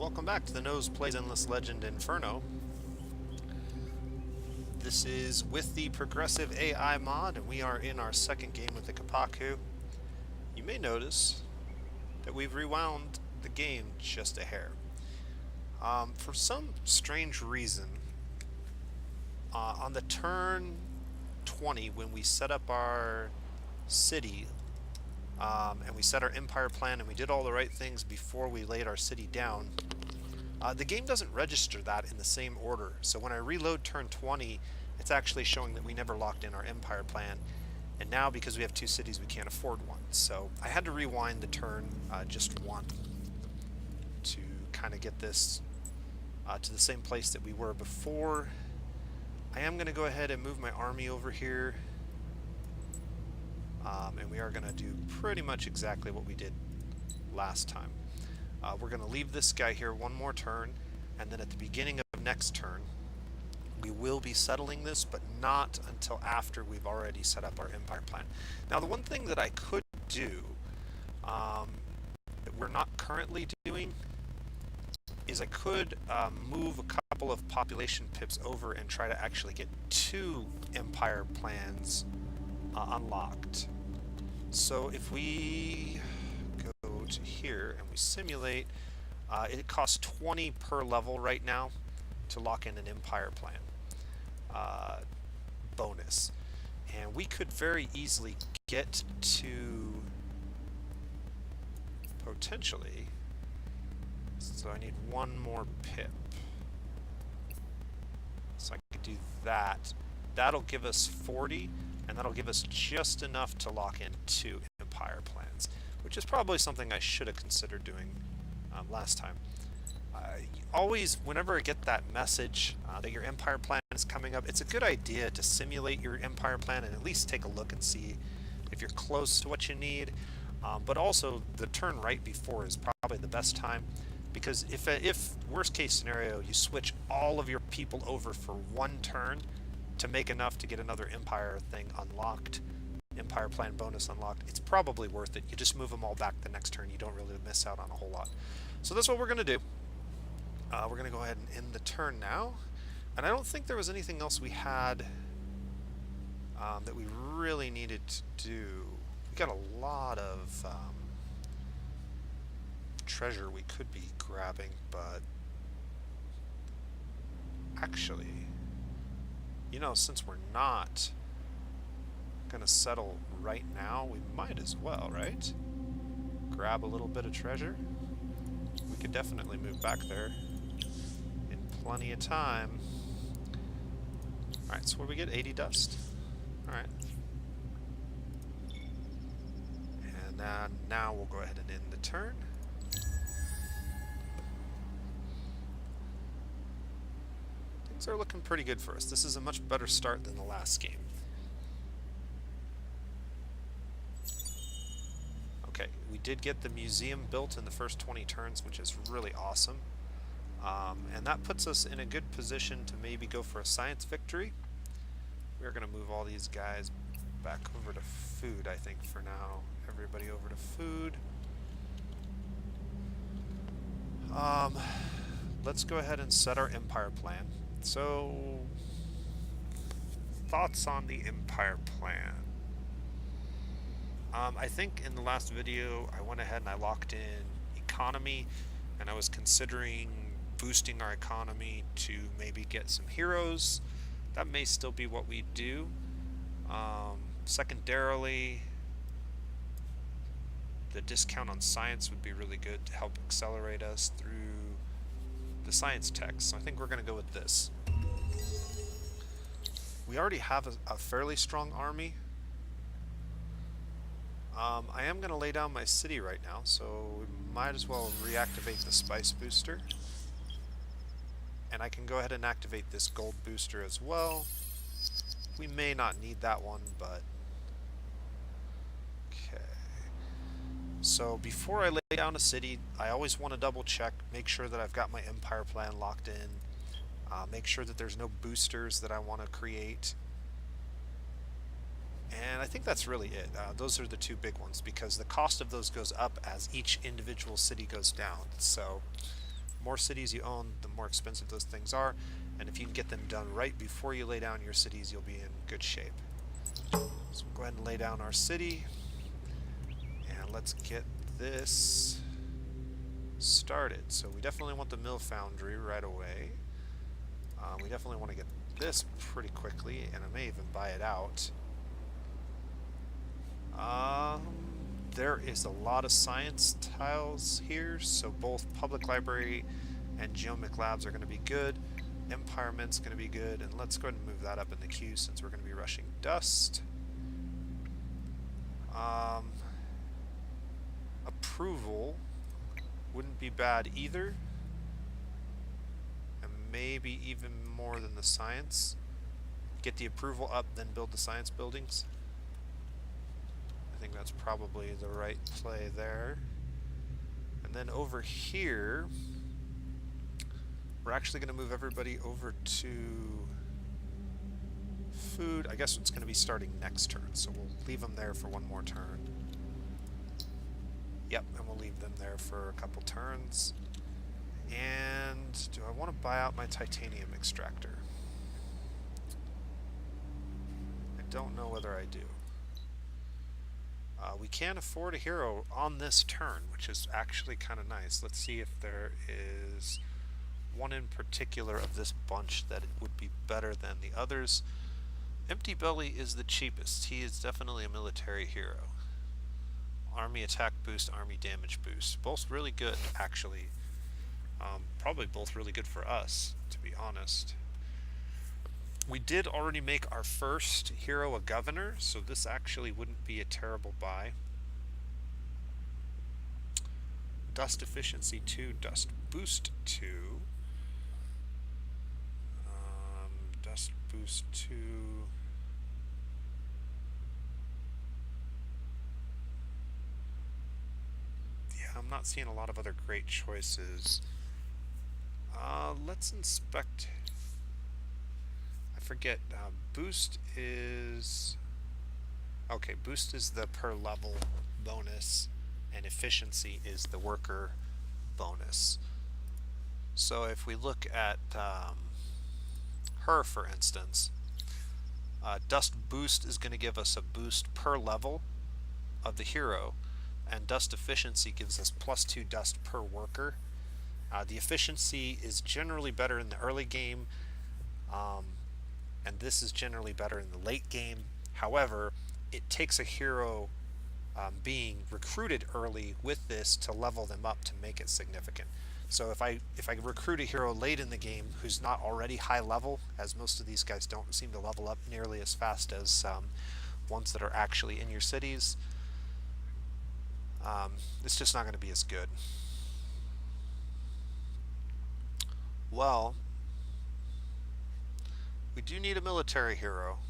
welcome back to the Nose Plays Endless Legend Inferno. This is with the Progressive AI mod, and we are in our second game with the Kapaku. You may notice that we've rewound the game just a hair. For some strange reason, on the turn 20, when we set up our city, and we set our empire plan and we did all the right things before we laid our city down, the game doesn't register that in the same order. So when I reload turn 20, it's actually showing that we never locked in our empire plan. And now, because we have two cities, we can't afford one. So I had to rewind the turn just one to kind of get this to the same place that we were before. I am going to go ahead and move my army over here. And we are going to do pretty much exactly what we did last time. We're going to leave this guy here one more turn, and then at the beginning of next turn, we will be settling this, but not until after we've already set up our empire plan. Now, the one thing that I could do, that we're not currently doing, is I could move a couple of population pips over and try to actually get two empire plans unlocked. So if we go to here and we simulate, it costs 20 per level right now to lock in an empire plan bonus. And we could very easily get to potentially, so I need one more pip. So I could do that. That'll give us 40, and that'll give us just enough to lock in two empire plans, which is probably something I should have considered doing last time. Always, whenever I get that message that your empire plan is coming up, it's a good idea to simulate your empire plan and at least take a look and see if you're close to what you need. But also, the turn right before is probably the best time, because if worst case scenario, you switch all of your people over for one turn to make enough to get another empire thing unlocked, empire plan bonus unlocked, it's probably worth it. You just move them all back the next turn. You don't really miss out on a whole lot. So that's what we're going to do. We're going to go ahead and end the turn now. And I don't think there was anything else we had that we really needed to do. We got a lot of treasure we could be grabbing, but actually, you know, since we're not going to settle right now, we might as well, right? Grab a little bit of treasure. We could definitely move back there in plenty of time. Alright, so what do we get? 80 dust. Alright. And now we'll go ahead and end the turn. Things are looking pretty good for us. This is a much better start than the last game. Okay, we did get the museum built in the first 20 turns, which is really awesome. And that puts us in a good position to maybe go for a science victory. We're going to move all these guys back over to food, I think, for now. Everybody over to food. Let's go ahead and set our empire plan. So, thoughts on the empire plan? I think in the last video I went ahead and I locked in economy, and I was considering boosting our economy to maybe get some heroes. That may still be what we do. Secondarily, the discount on science would be really good to help accelerate us through the science tech. So I think we're going to go with this. We already have a fairly strong army. I am going to lay down my city right now, so we might as well reactivate the spice booster. And I can go ahead and activate this gold booster as well. We may not need that one, but... Okay. So before I lay down a city, I always want to double check, make sure that I've got my empire plan locked in, make sure that there's no boosters that I want to create. And I think that's really it. Those are the two big ones, because the cost of those goes up as each individual city goes down. So more cities you own, the more expensive those things are, and if you can get them done right before you lay down your cities, you'll be in good shape. So we'll go ahead and lay down our city, and let's get this started. So we definitely want the mill foundry right away. We definitely want to get this pretty quickly, and I may even buy it out. There is a lot of science tiles here, so both Public Library and Geomic Labs are going to be good. Empire Mint's going to be good, and let's go ahead and move that up in the queue since we're going to be rushing dust. Approval wouldn't be bad either, and maybe even more than the science. Get the approval up, then build the science buildings. I think that's probably the right play there. And then over here, we're actually going to move everybody over to food. I guess it's going to be starting next turn, so we'll leave them there for one more turn. Yep, and we'll leave them there for a couple turns. And do I want to buy out my titanium extractor? I don't know whether I do. We can afford a hero on this turn, which is actually kind of nice. Let's see if there is one in particular of this bunch that it would be better than the others. Empty Belly is the cheapest. He is definitely a military hero. Army attack boost, army damage boost. Both really good, actually. Probably both really good for us, to be honest. We did already make our first hero a governor, so this actually wouldn't be a terrible buy. Dust efficiency 2, dust boost 2. Dust boost 2. Yeah, I'm not seeing a lot of other great choices. Let's inspect. I forget. Boost is. Okay, boost is the per level bonus, and efficiency is the worker bonus. So if we look at her, for instance, dust boost is going to give us a boost per level of the hero, and dust efficiency gives us +2 dust per worker. The efficiency is generally better in the early game, and this is generally better in the late game. However, it takes a hero being recruited early with this to level them up to make it significant. So if I recruit a hero late in the game who's not already high level, as most of these guys don't seem to level up nearly as fast as ones that are actually in your cities, it's just not going to be as good. Well, we do need a military hero,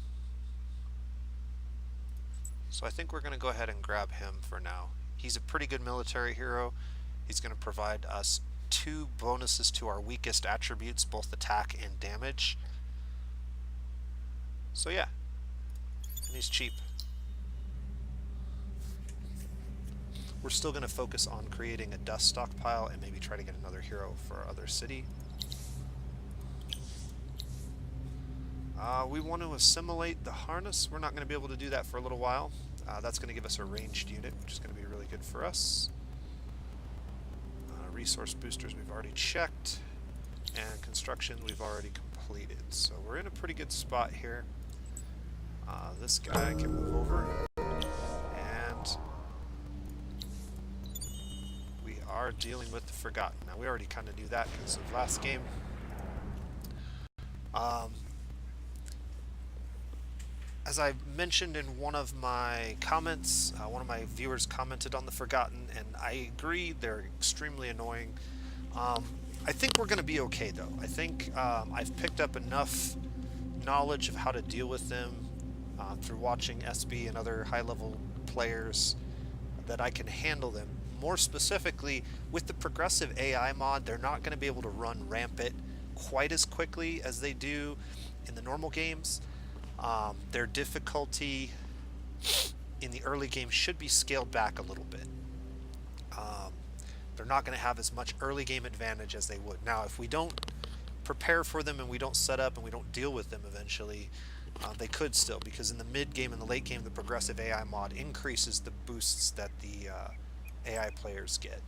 so I think we're going to go ahead and grab him for now. He's a pretty good military hero. He's going to provide us 2 bonuses to our weakest attributes, both attack and damage. So yeah, and he's cheap. We're still going to focus on creating a dust stockpile and maybe try to get another hero for our other city. We want to assimilate the harness. We're not going to be able to do that for a little while. That's going to give us a ranged unit, which is going to be really good for us. Resource boosters we've already checked, and construction we've already completed. So we're in a pretty good spot here. This guy can move over, and we are dealing with the Forgotten. Now we already kind of knew that because of last game. As I mentioned in one of my comments, one of my viewers commented on the Forgotten, and I agree, they're extremely annoying. I think we're going to be okay, though. I think I've picked up enough knowledge of how to deal with them through watching SB and other high-level players that I can handle them. More specifically, with the progressive AI mod, they're not going to be able to run rampant quite as quickly as they do in the normal games. Their difficulty in the early game should be scaled back a little bit. they're not going to have as much early game advantage as they would. Now, if we don't prepare for them and we don't set up and we don't deal with them eventually, they could still, because in the mid game and the late game, the progressive AI mod increases the boosts that the AI players get.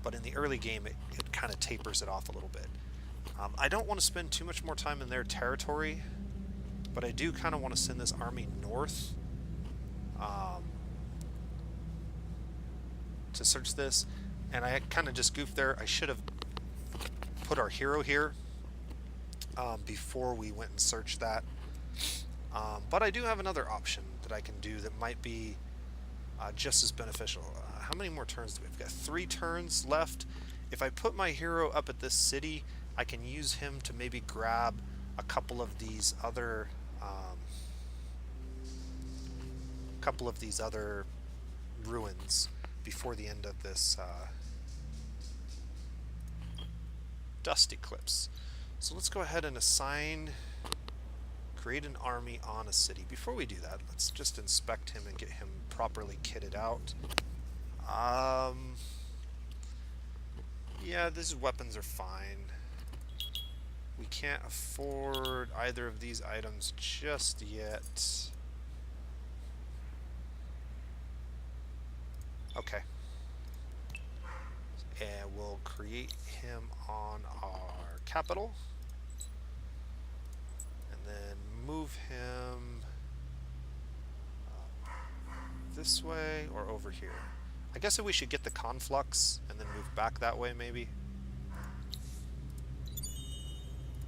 But in the early game, it kind of tapers it off a little bit. I don't want to spend too much more time in their territory, but I do kind of want to send this army north to search this. And I kind of just goofed there. I should have put our hero here before we went and searched that. But I do have another option that I can do that might be just as beneficial. How many more turns do we have? We've got 3 turns left. If I put my hero up at this city, I can use him to maybe grab a couple of these other ruins before the end of this dust eclipse. So let's go ahead and create an army on a city. Before we do that, let's just inspect him and get him properly kitted out. Yeah, these weapons are fine. We can't afford either of these items just yet. Okay. And we'll create him on our capital. And then move him this way or over here. I guess we should get the conflux and then move back that way maybe.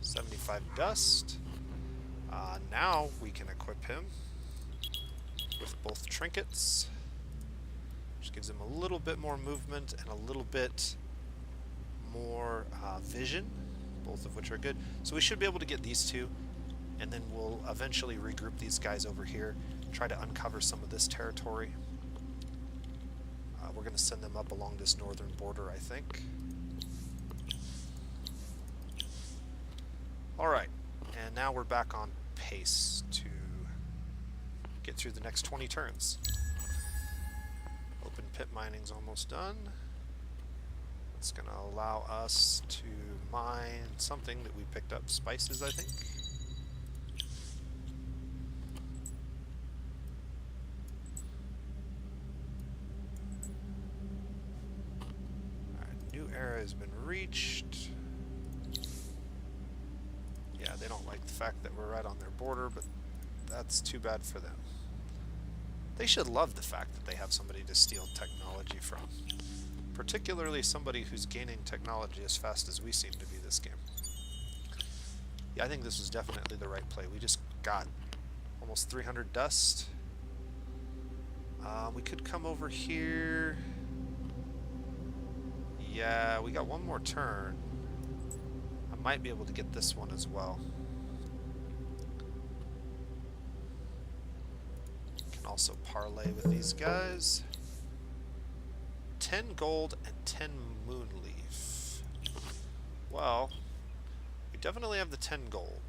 75 dust. Now we can equip him with both trinkets, which gives him a little bit more movement and a little bit more vision, both of which are good. So we should be able to get these two, and then we'll eventually regroup these guys over here, try to uncover some of this territory. We're going to send them up along this northern border, I think. Alright, and now we're back on pace to get through the next 20 turns. Open pit mining's almost done. It's going to allow us to mine something that we picked up, spices, I think. Alright, new era has been reached. Yeah, they don't like the fact that we're right on their border, but that's too bad for them. They should love the fact that they have somebody to steal technology from. Particularly somebody who's gaining technology as fast as we seem to be this game. Yeah, I think this was definitely the right play. We just got almost 300 dust. We could come over here. Yeah, we got one more turn. I might be able to get this one as well. Can also parlay with these guys. 10 gold and 10 moon leaf. Well, we definitely have the 10 gold.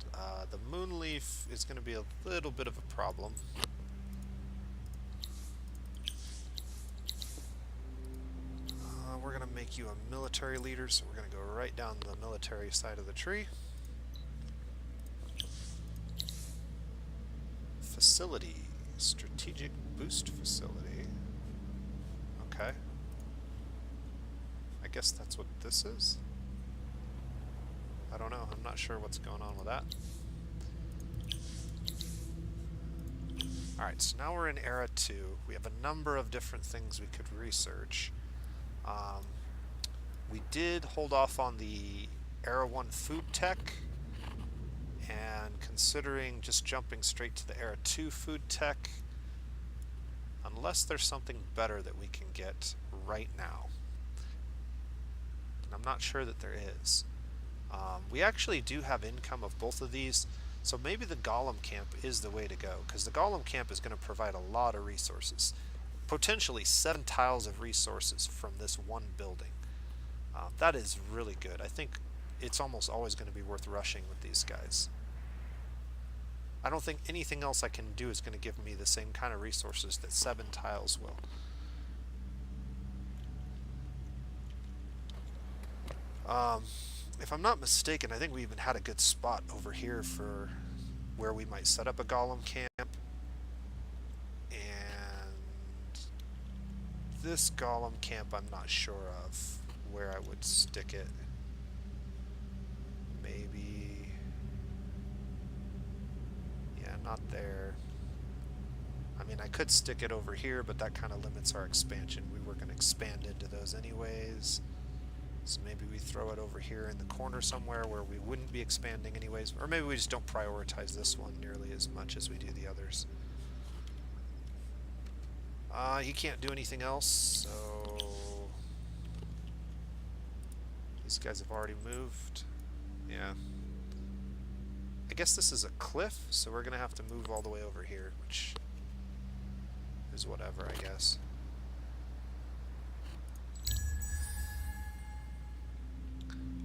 The moon leaf is going to be a little bit of a problem. We're going to make you a military leader, so we're going to go right down the military side of the tree. Facility. Strategic boost facility. Okay. I guess that's what this is. I don't know. I'm not sure what's going on with that. Alright, so now we're in Era 2. We have a number of different things we could research. We did hold off on the Era 1 food tech, and considering just jumping straight to the Era 2 food tech, unless there's something better that we can get right now. And I'm not sure that there is. We actually do have income of both of these, so maybe the Golem Camp is the way to go, because the Golem Camp is going to provide a lot of resources. Potentially 7 tiles of resources from this one building. That is really good. I think it's almost always going to be worth rushing with these guys. I don't think anything else I can do is going to give me the same kind of resources that 7 tiles will. Um, if I'm not mistaken, I think we even had a good spot over here for where we might set up a golem camp. And this golem camp, I'm not sure of where I would stick it. Maybe... yeah, not there. I mean, I could stick it over here, but that kind of limits our expansion. We were going to expand into those anyways. So maybe we throw it over here in the corner somewhere where we wouldn't be expanding anyways. Or maybe we just don't prioritize this one nearly as much as we do the others. He can't do anything else, so... these guys have already moved. Yeah. I guess this is a cliff, so we're going to have to move all the way over here, which is whatever, I guess.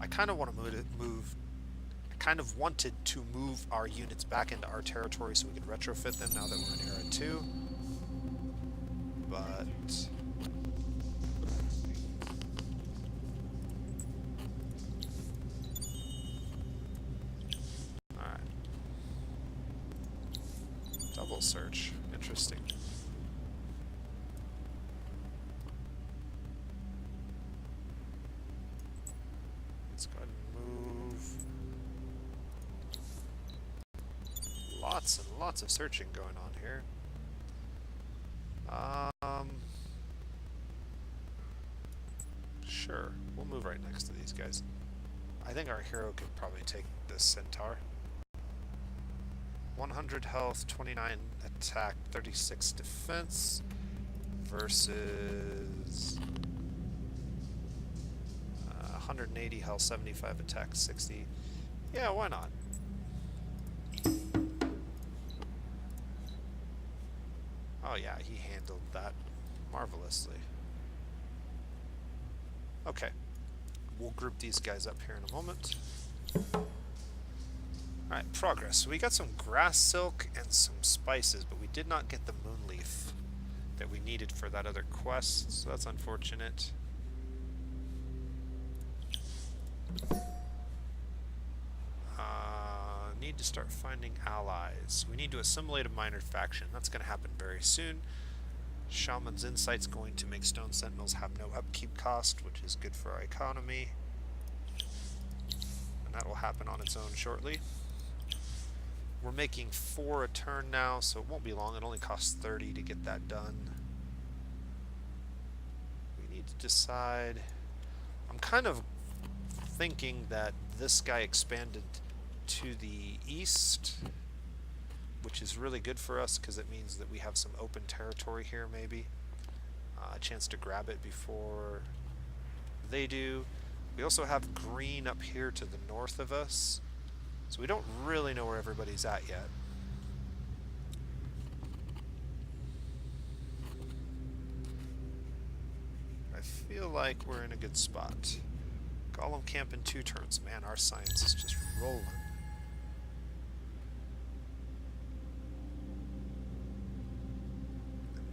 I kind of want to move. I kind of wanted to move our units back into our territory so we could retrofit them now that we're in Era 2. But... alright. Double search. Interesting. Let's go ahead and move. Lots and lots of searching going on here. Sure, we'll move right next to these guys. I think our hero could probably take this centaur. 100 health, 29 attack, 36 defense versus 180 health, 75 attack, 60. Yeah, why not? Oh yeah, he handled that marvelously. Okay, we'll group these guys up here in a moment. Alright, progress. So we got some grass silk and some spices, but we did not get the moon leaf that we needed for that other quest, so that's unfortunate. Need to start finding allies. We need to assimilate a minor faction. That's going to happen very soon. Shaman's Insight's going to make Stone Sentinels have no upkeep cost, which is good for our economy. And that will happen on its own shortly. We're making 4 a turn now, so it won't be long. It only costs 30 to get that done. We need to decide... I'm kind of thinking that this guy expanded to the east, which is really good for us because it means that we have some open territory here, maybe. A chance to grab it before they do. We also have green up here to the north of us, so we don't really know where everybody's at yet. I feel like we're in a good spot. Golem camp in 2 turns. Man, our science is just rolling.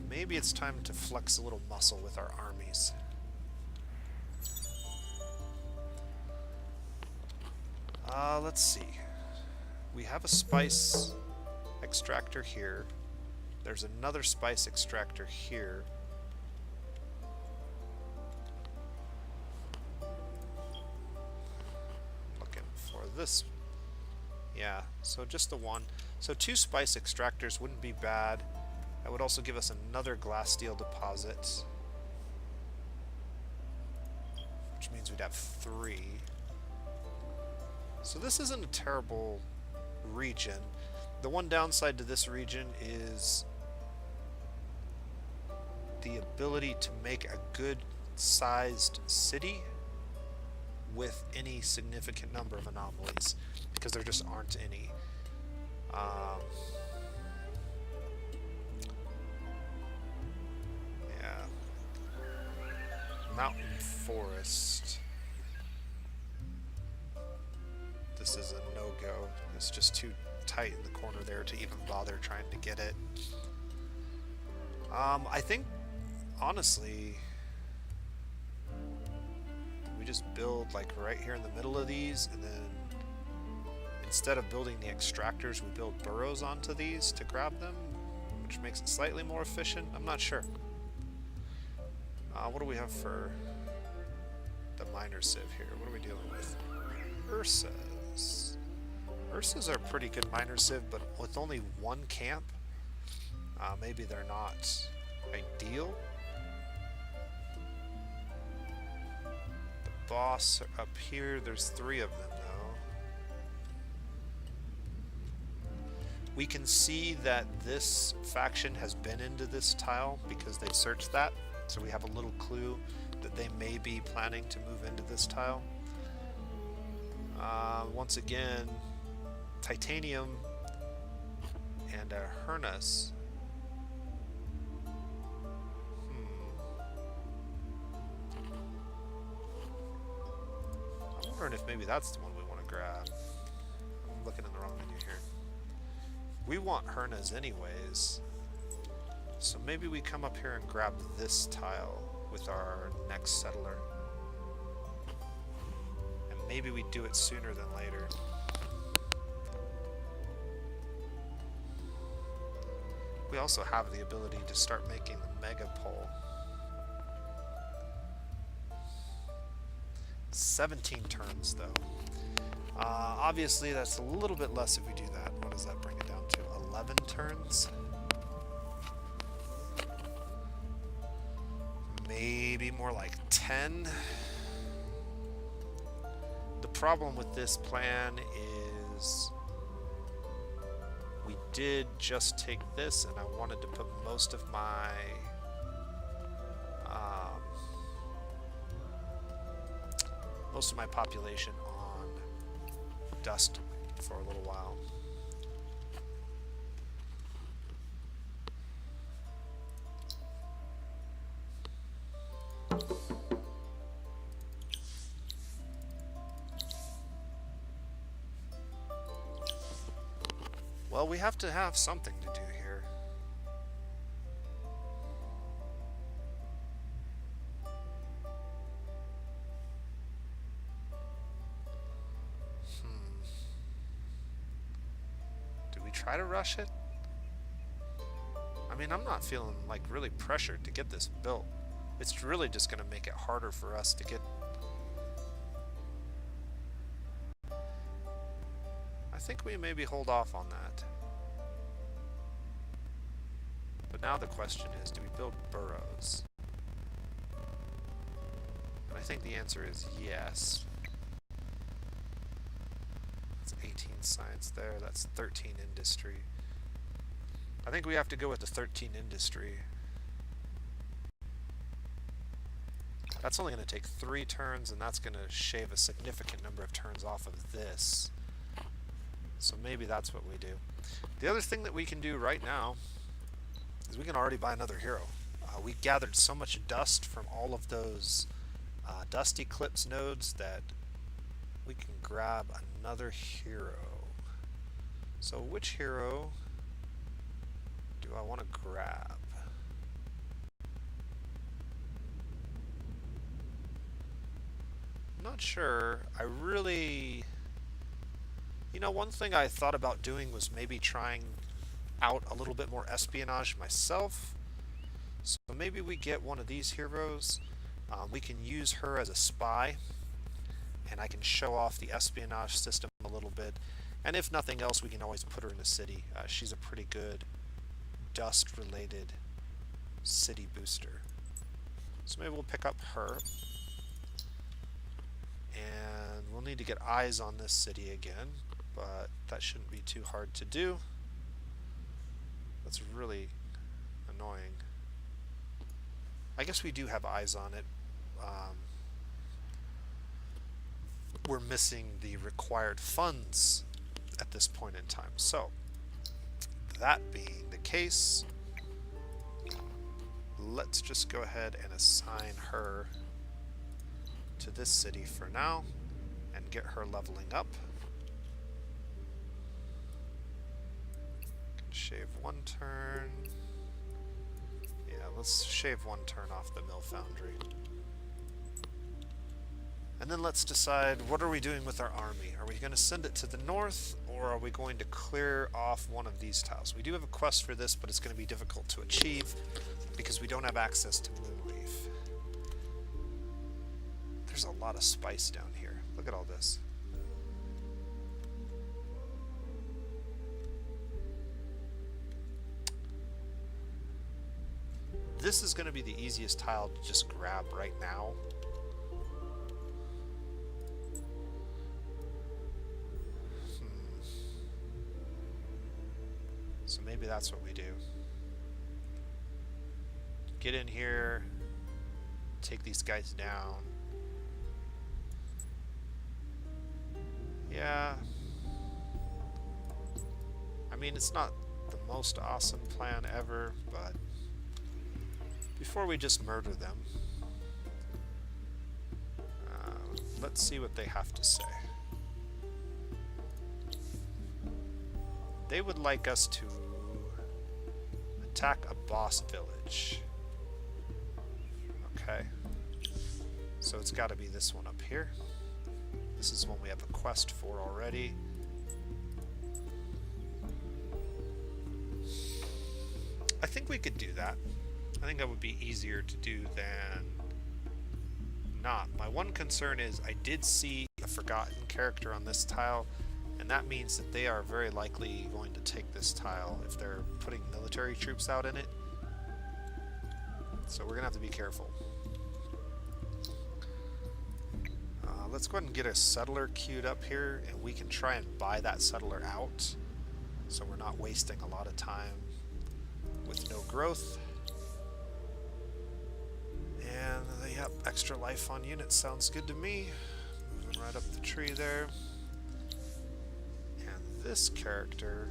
Maybe it's time to flex a little muscle with our armies. Let's see. We have a spice extractor here. There's another spice extractor here. Looking for this. Yeah, so just the one. So 2 spice extractors wouldn't be bad. That would also give us another glass steel deposit, which means we'd have 3. So this isn't a terrible region. The one downside to this region is the ability to make a good-sized city with any significant number of anomalies, because there just aren't any. Yeah. Mountain forest. This is a no-go. It's just too tight in the corner there to even bother trying to get it. I think, honestly, we just build like right here in the middle of these, and then instead of building the extractors, we build burrows onto these to grab them, which makes it slightly more efficient. I'm not sure. What do we have for the miner sieve here? What are we dealing with? Ursas. Ursas are a pretty good miner sieve, but with only one camp, maybe they're not ideal. The boss up here, there's 3 of them though. We can see that this faction has been into this tile because they searched that, so we have a little clue that they may be planning to move into this tile. Once again, titanium and a Hernus. I'm wondering if maybe that's the one we want to grab. I'm looking in the wrong menu here. We want Hernus anyways, so maybe we come up here and grab this tile with our next settler. And maybe we do it sooner than later. We also have the ability to start making the mega pole. 17 turns though. Obviously that's a little bit less if we do that. What does that bring it down to? 11 turns? Maybe more like 10. The problem with this plan is we did just take this, and I wanted to put most of my population on dust for a little while. Well, we have to have something to do here. Do we try to rush it? I mean, I'm not feeling like really pressured to get this built. It's really just going to make it harder for us to get. I think we maybe hold off on that. But now the question is, do we build burrows? And I think the answer is yes. That's 18 science there, that's 13 industry. I think we have to go with the 13 industry. That's only going to take 3 turns, and that's going to shave a significant number of turns off of this. So maybe that's what we do. The other thing that we can do right now is we can already buy another hero. We gathered so much dust from all of those dust eclipse nodes that we can grab another hero. So which hero do I want to grab? I'm not sure. I really... You know, one thing I thought about doing was maybe trying out a little bit more espionage myself. So maybe we get one of these heroes. We can use her as a spy, and I can show off the espionage system a little bit. And if nothing else, we can always put her in the city. She's a pretty good dust-related city booster. So maybe we'll pick up her. And we'll need to get eyes on this city again, but that shouldn't be too hard to do. That's really annoying. I guess we do have eyes on it. We're missing the required funds at this point in time. So, that being the case, let's just go ahead and assign her to this city for now and get her leveling up. Shave 1 turn. Yeah, let's shave 1 turn off the mill foundry. And then let's decide, what are we doing with our army? Are we going to send it to the north, or are we going to clear off one of these tiles? We do have a quest for this, but it's going to be difficult to achieve because we don't have access to Moonleaf. There's a lot of spice down here. Look at all this. This is going to be the easiest tile to just grab right now. So maybe that's what we do. Get in here, take these guys down. Yeah. I mean, it's not the most awesome plan ever, but before we just murder them, let's see what they have to say. They would like us to attack a boss village. Okay. So it's got to be this one up here. This is one we have a quest for already. I think we could do that. I think that would be easier to do than not. My one concern is I did see a forgotten character on this tile, and that means that they are very likely going to take this tile if they're putting military troops out in it. So we're going to have to be careful. Let's go ahead and get a settler queued up here, and we can try and buy that settler out so we're not wasting a lot of time with no growth. And yep, extra life on units sounds good to me. Moving right up the tree there. And this character,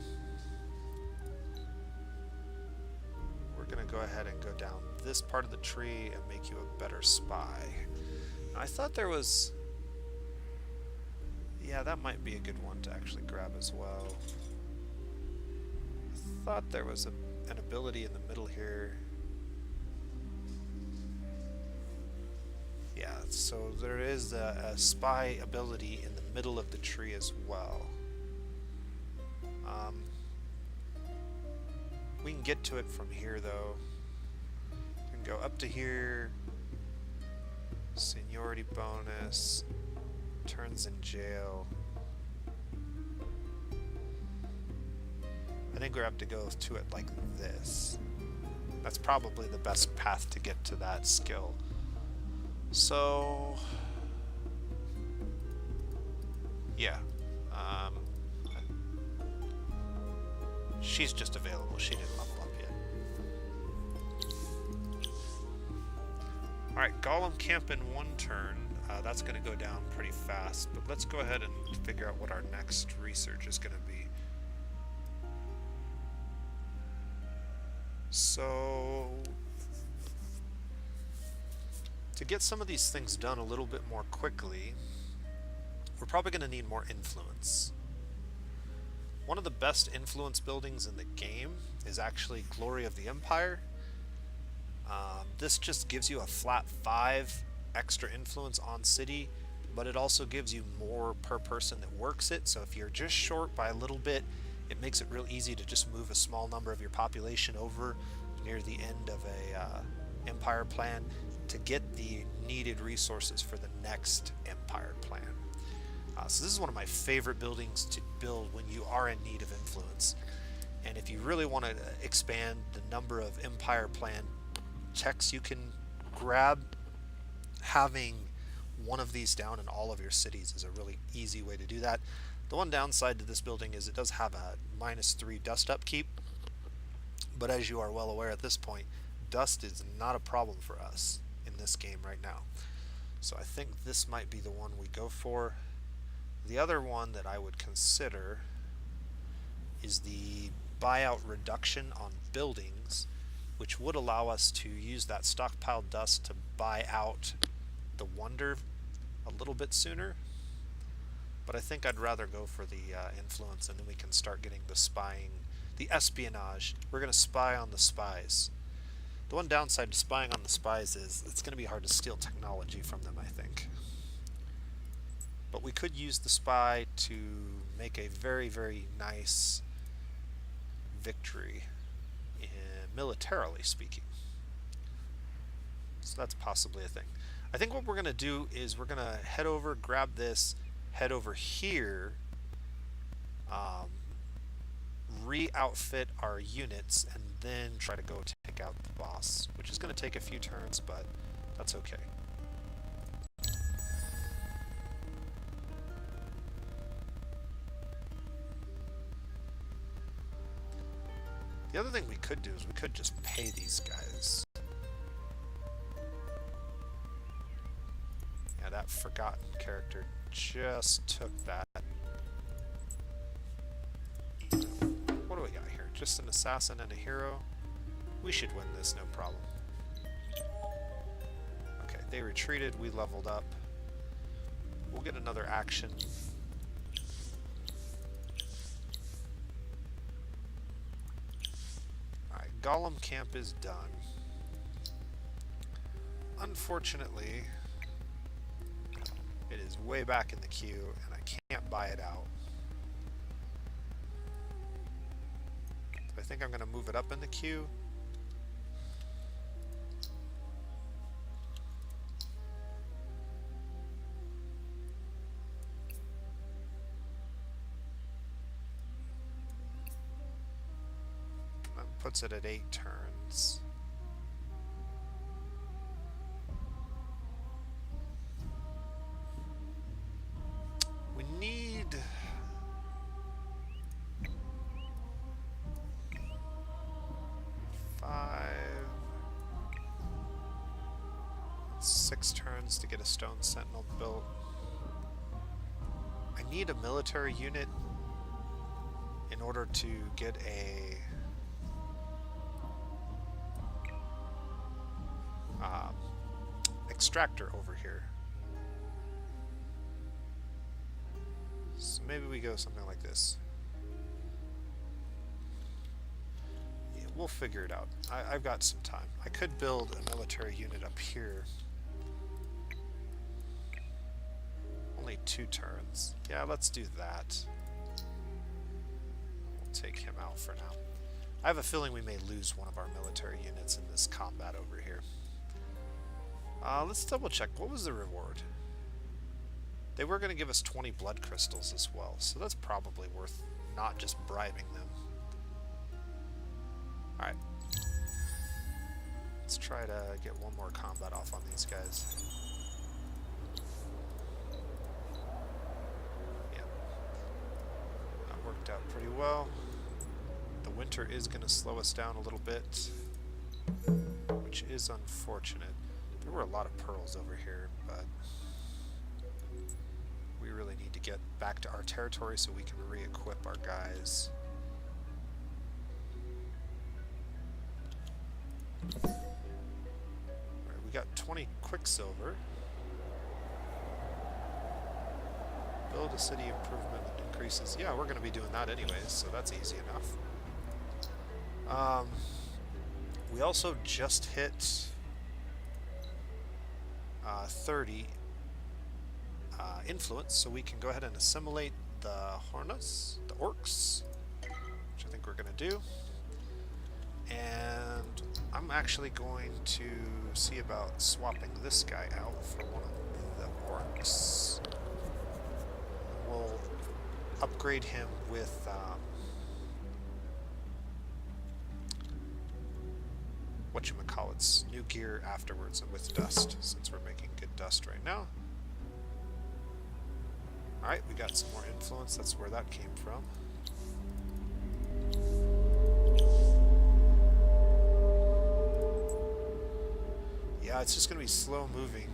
we're going to go ahead and go down this part of the tree and make you a better spy. Now, I thought there was... Yeah, that might be a good one to actually grab as well. I thought there was an ability in the middle here. Yeah, so there is a spy ability in the middle of the tree as well. We can get to it from here though. We can go up to here. Seniority bonus. Turns in jail. I think we have to go to it like this. That's probably the best path to get to that skill. So, yeah. She's just available. She didn't level up yet. Alright, Golem camp in one turn. That's going to go down pretty fast, but let's go ahead and figure out what our next research is going to be. So, to get some of these things done a little bit more quickly, we're probably going to need more influence. One of the best influence buildings in the game is actually Glory of the Empire. This just gives you a flat 5 extra influence on city, but it also gives you more per person that works it. So if you're just short by a little bit, it makes it real easy to just move a small number of your population over near the end of a empire plan to get the needed resources for the next empire plan. So this is one of my favorite buildings to build when you are in need of influence. And if you really want to expand the number of empire plan checks you can grab, having one of these down in all of your cities is a really easy way to do that. The one downside to this building is it does have a -3 dust upkeep, but as you are well aware at this point, dust is not a problem for us in this game right now. So I think this might be the one we go for. The other one that I would consider is the buyout reduction on buildings, which would allow us to use that stockpiled dust to buy out the wonder a little bit sooner. But I think I'd rather go for the influence, and then we can start getting the spying, the espionage. We're going to spy on the spies. The one downside to spying on the spies is it's going to be hard to steal technology from them, I think. But we could use the spy to make a very, very nice victory, militarily speaking. So that's possibly a thing. I think what we're going to do is we're going to head over, grab this, head over here, um, re-outfit our units, and then try to go take out the boss, which is going to take a few turns, but that's okay. The other thing we could do is we could just pay these guys. Yeah, that forgotten character just took that. What do we got here? Just an assassin and a hero? We should win this, no problem. Okay, they retreated, we leveled up. We'll get another action. Alright, Golem Camp is done. Unfortunately, it is way back in the queue, and I can't buy it out. I think I'm going to move it up in the queue. That puts it at 8 turns. We need... six turns to get a stone sentinel built. I need a military unit in order to get a extractor over here. So maybe we go something like this. Yeah, we'll figure it out. I've got some time. I could build a military unit up here. Only 2 turns. Yeah, let's do that. We'll take him out for now. I have a feeling we may lose one of our military units in this combat over here. Let's double check. What was the reward? They were going to give us 20 blood crystals as well, so that's probably worth not just bribing them. Alright. Let's try to get one more combat off on these guys. Yeah. That worked out pretty well. The winter is going to slow us down a little bit, which is unfortunate. There were a lot of pearls over here, but we really need to get back to our territory so we can re-equip our guys. Alright, we got 20 quicksilver. Build a city improvement that increases. Yeah, we're going to be doing that anyways, so that's easy enough. We also just hit 30 influence, so we can go ahead and assimilate the Hornus, the orcs, which I think we're going to do. And I'm actually going to see about swapping this guy out for one of the orcs. We'll upgrade him with whatchamacallits, new gear afterwards, and with dust, since we're making good dust right now. Alright, we got some more influence, that's where that came from. Yeah, it's just going to be slow moving.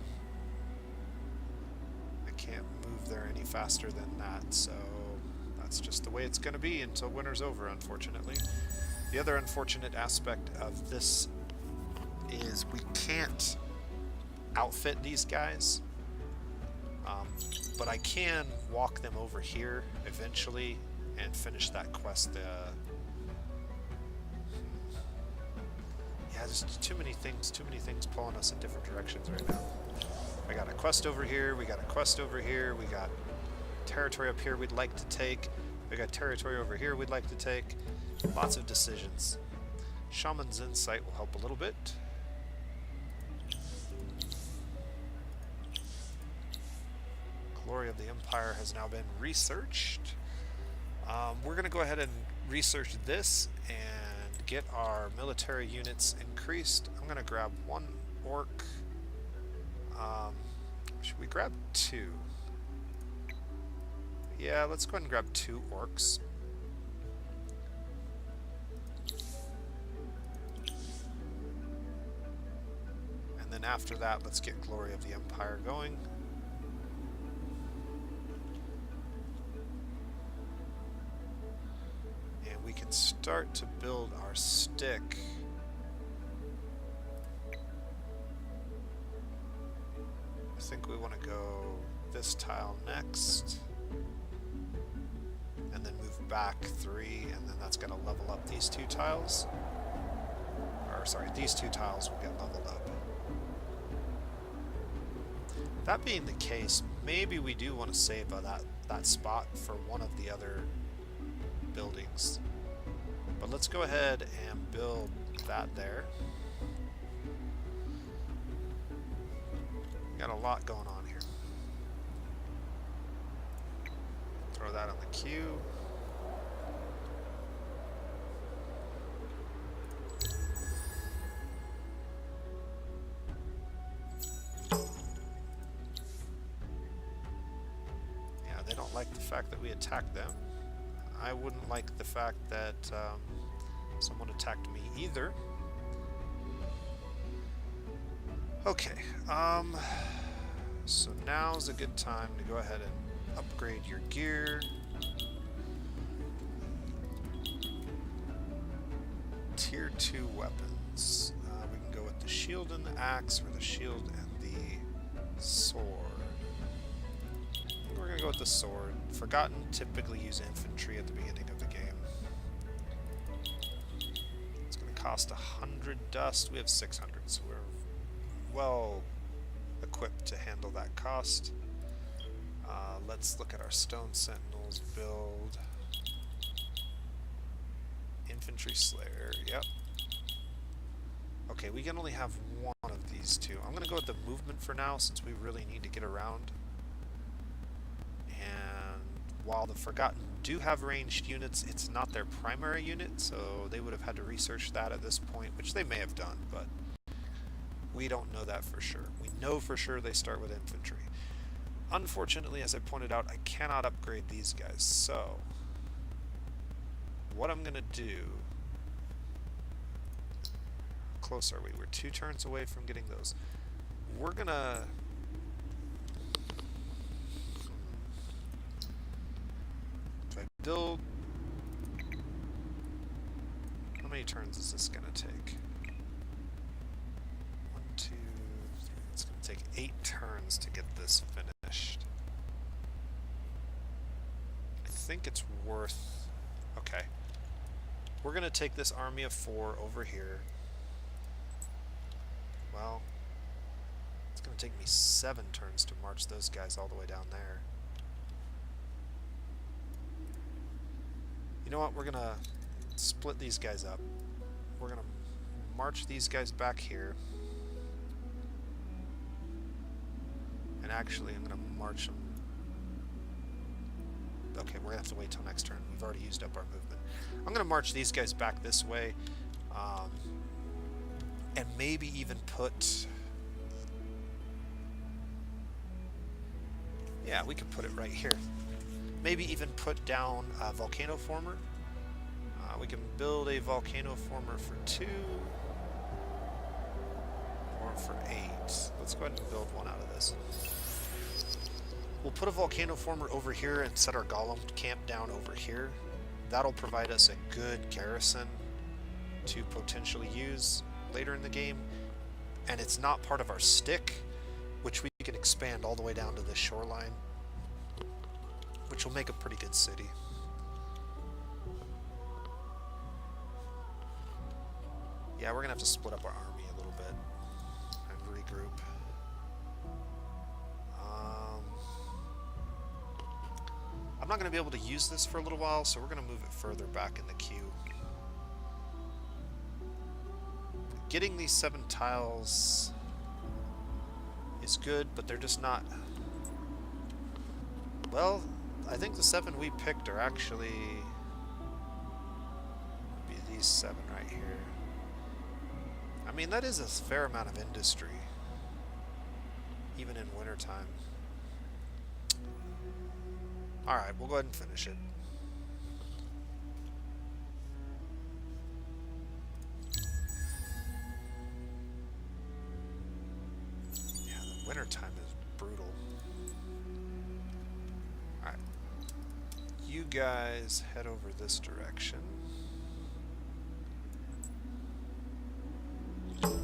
I can't move there any faster than that, so that's just the way it's going to be until winter's over, unfortunately. The other unfortunate aspect of this is we can't outfit these guys, but I can walk them over here eventually and finish that quest. Yeah, just too many things pulling us in different directions right now. I got a quest over here, we got a quest over here, we got territory up here we'd like to take. We got territory over here we'd like to take. Lots of decisions. Shaman's Insight will help a little bit. Glory of the Empire has now been researched. We're going to go ahead and research this and get our military units increased. I'm going to grab one orc. Should we grab two? Yeah, let's go ahead and grab 2 orcs. And then after that, let's get Glory of the Empire going. And we can start to build our stick. I think we want to go this tile next. And then move back 3, and then that's going to level up these 2 tiles. Or, sorry, these 2 tiles will get leveled up. That being the case, maybe we do want to save that spot for one of the other buildings. But let's go ahead and build that there. Got a lot going on here. Throw that on the queue. Yeah, they don't like the fact that we attacked them. I wouldn't like the fact that someone attacked me either. Okay, so now's a good time to go ahead and upgrade your gear. Tier 2 weapons. We can go with the shield and the axe, or the shield and the sword. We're going to go with the sword. Forgotten typically use infantry at the beginning of the game. It's going to cost 100 dust. We have 600, so we're well equipped to handle that cost. Let's look at our Stone Sentinels build. Infantry Slayer, yep. Okay, we can only have one of these 2. I'm going to go with the movement for now, since we really need to get around. And while the Forgotten do have ranged units, it's not their primary unit, so they would have had to research that at this point, which they may have done, but we don't know that for sure. We know for sure they start with infantry. Unfortunately, as I pointed out, I cannot upgrade these guys, so what I'm going to do... How close are we? We're 2 turns away from getting those. We're going to... If I build... How many turns is this going to take? 1, 2, 3... It's going to take 8 turns to get this finished. I think it's worth... Okay. We're going to take this army of 4 over here. Well, it's going to take me 7 turns to march those guys all the way down there. You know what? We're going to split these guys up. We're going to march these guys back here. And actually, I'm going to march them... Okay, we're going to have to wait till next turn. We've already used up our movement. I'm going to march these guys back this way. And maybe even put... Yeah, we could put it right here. Maybe even put down a volcano former. We can build a volcano former for 2. Or for 8. Let's go ahead and build one out of this. We'll put a volcano former over here and set our golem camp down over here. That'll provide us a good garrison to potentially use later in the game. And it's not part of our stick, which we can expand all the way down to the shoreline, which will make a pretty good city. Yeah, we're gonna have to split up our army a little bit and regroup. I'm not going to be able to use this for a little while, so we're going to move it further back in the queue. Getting these 7 tiles is good, but they're just not... Well, I think the 7 we picked are actually... be these 7 right here. I mean, that is a fair amount of industry, even in wintertime. Alright, we'll go ahead and finish it. Yeah, the wintertime is brutal. Alright. You guys head over this direction. Alright,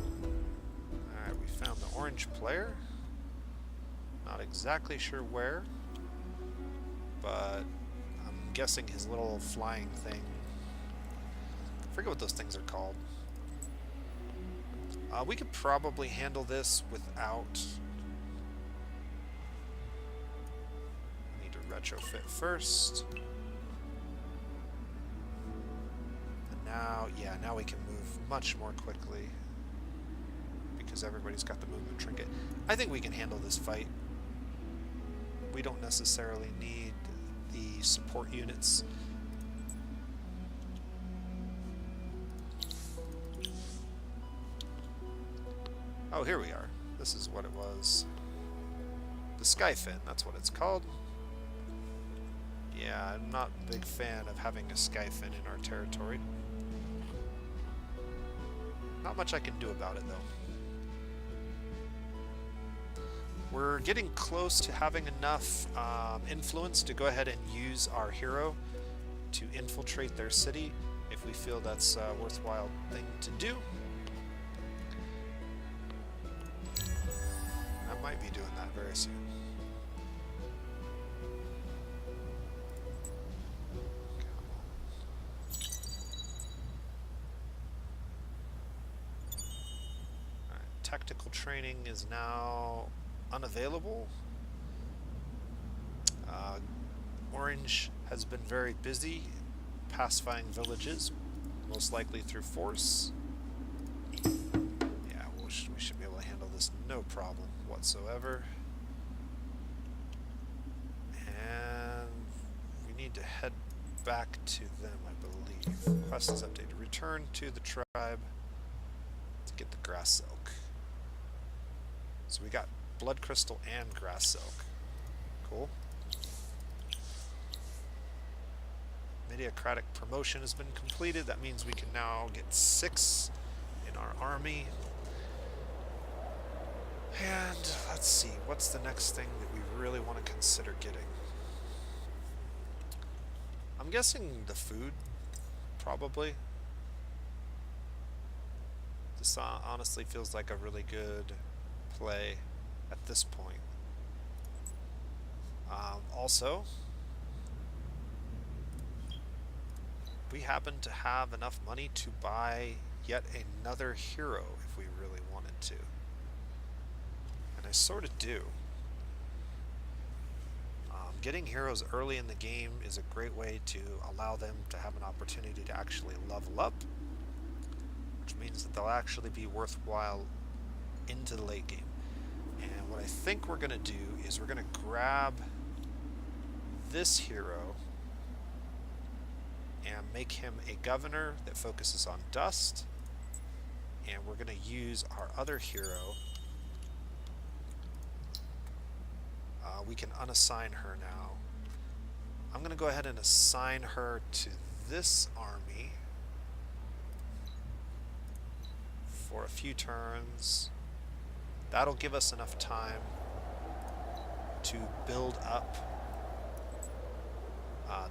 we found the orange player. Not exactly sure where, but I'm guessing his little flying thing. I forget what those things are called. We could probably handle this without... I need to retrofit first. And now, yeah, now we can move much more quickly because everybody's got the movement trinket. I think we can handle this fight. We don't necessarily need the support units. Oh, here we are. This is what it was. The Skyfin, that's what it's called. Yeah, I'm not a big fan of having a Skyfin in our territory. Not much I can do about it, though. We're getting close to having enough influence to go ahead and use our hero to infiltrate their city if we feel that's a worthwhile thing to do. I might be doing that very soon. Alright, tactical training is now unavailable. Orange has been very busy pacifying villages, most likely through force. Yeah, we should be able to handle this no problem whatsoever. And we need to head back to them, I believe. Quest is updated. Return to the tribe to get the grass silk. So we got blood crystal and grass silk. Cool. Mediocratic promotion has been completed. That means we can now get 6 in our army. And let's see, what's the next thing that we really want to consider getting? I'm guessing the food, probably. This honestly feels like a really good play at this point. Also, we happen to have enough money to buy yet another hero if we really wanted to. And I sort of do. Getting heroes early in the game is a great way to allow them to have an opportunity to actually level up, which means that they'll actually be worthwhile into the late game. And what I think we're going to do is we're going to grab this hero and make him a governor that focuses on dust, and we're going to use our other hero. We can unassign her now. I'm going to go ahead and assign her to this army for a few turns. That'll give us enough time to build up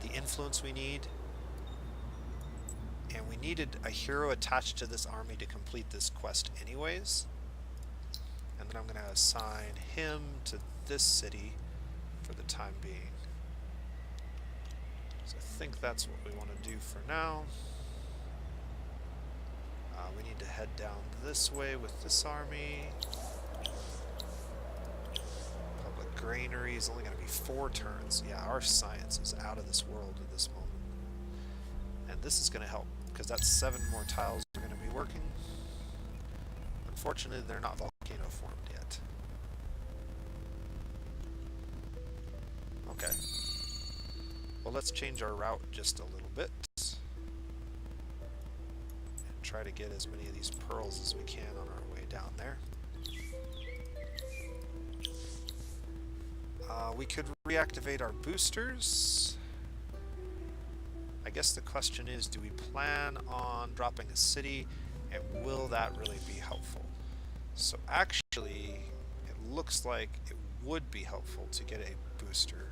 the influence we need. And we needed a hero attached to this army to complete this quest anyways. And then I'm going to assign him to this city for the time being. So I think that's what we want to do for now. We need to head down this way with this army. Public granary is only going to be 4 turns. Yeah, our science is out of this world at this moment. And this is going to help, because that's 7 more tiles are going to be working. Unfortunately, they're not volcano formed yet. Okay. Well, let's change our route just a little bit. And try to get as many of these pearls as we can on our way down there. We could reactivate our boosters. I guess the question is, do we plan on dropping a city, and will that really be helpful? So actually, it looks like it would be helpful to get a booster.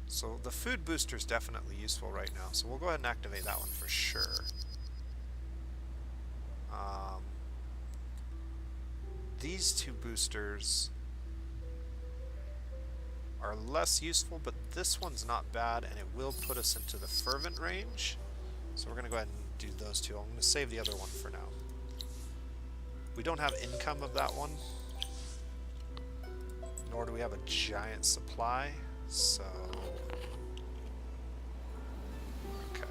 So the food booster is definitely useful right now, so we'll go ahead and activate that one for sure. These 2 boosters are less useful, but this one's not bad, and it will put us into the fervent range. So we're going to go ahead and do those 2. I'm going to save the other one for now. We don't have income of that one, nor do we have a giant supply, so... Okay.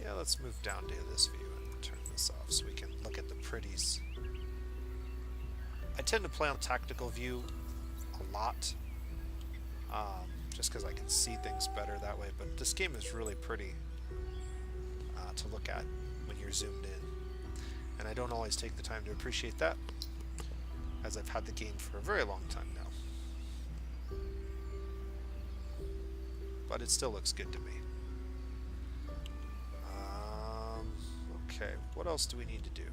Yeah, let's move down to this view and turn this off so we can look at the pretties. I tend to play on tactical view a lot, just because I can see things better that way, but this game is really pretty to look at when you're zoomed in, and I don't always take the time to appreciate that, as I've had the game for a very long time now. But it still looks good to me. Okay, what else do we need to do?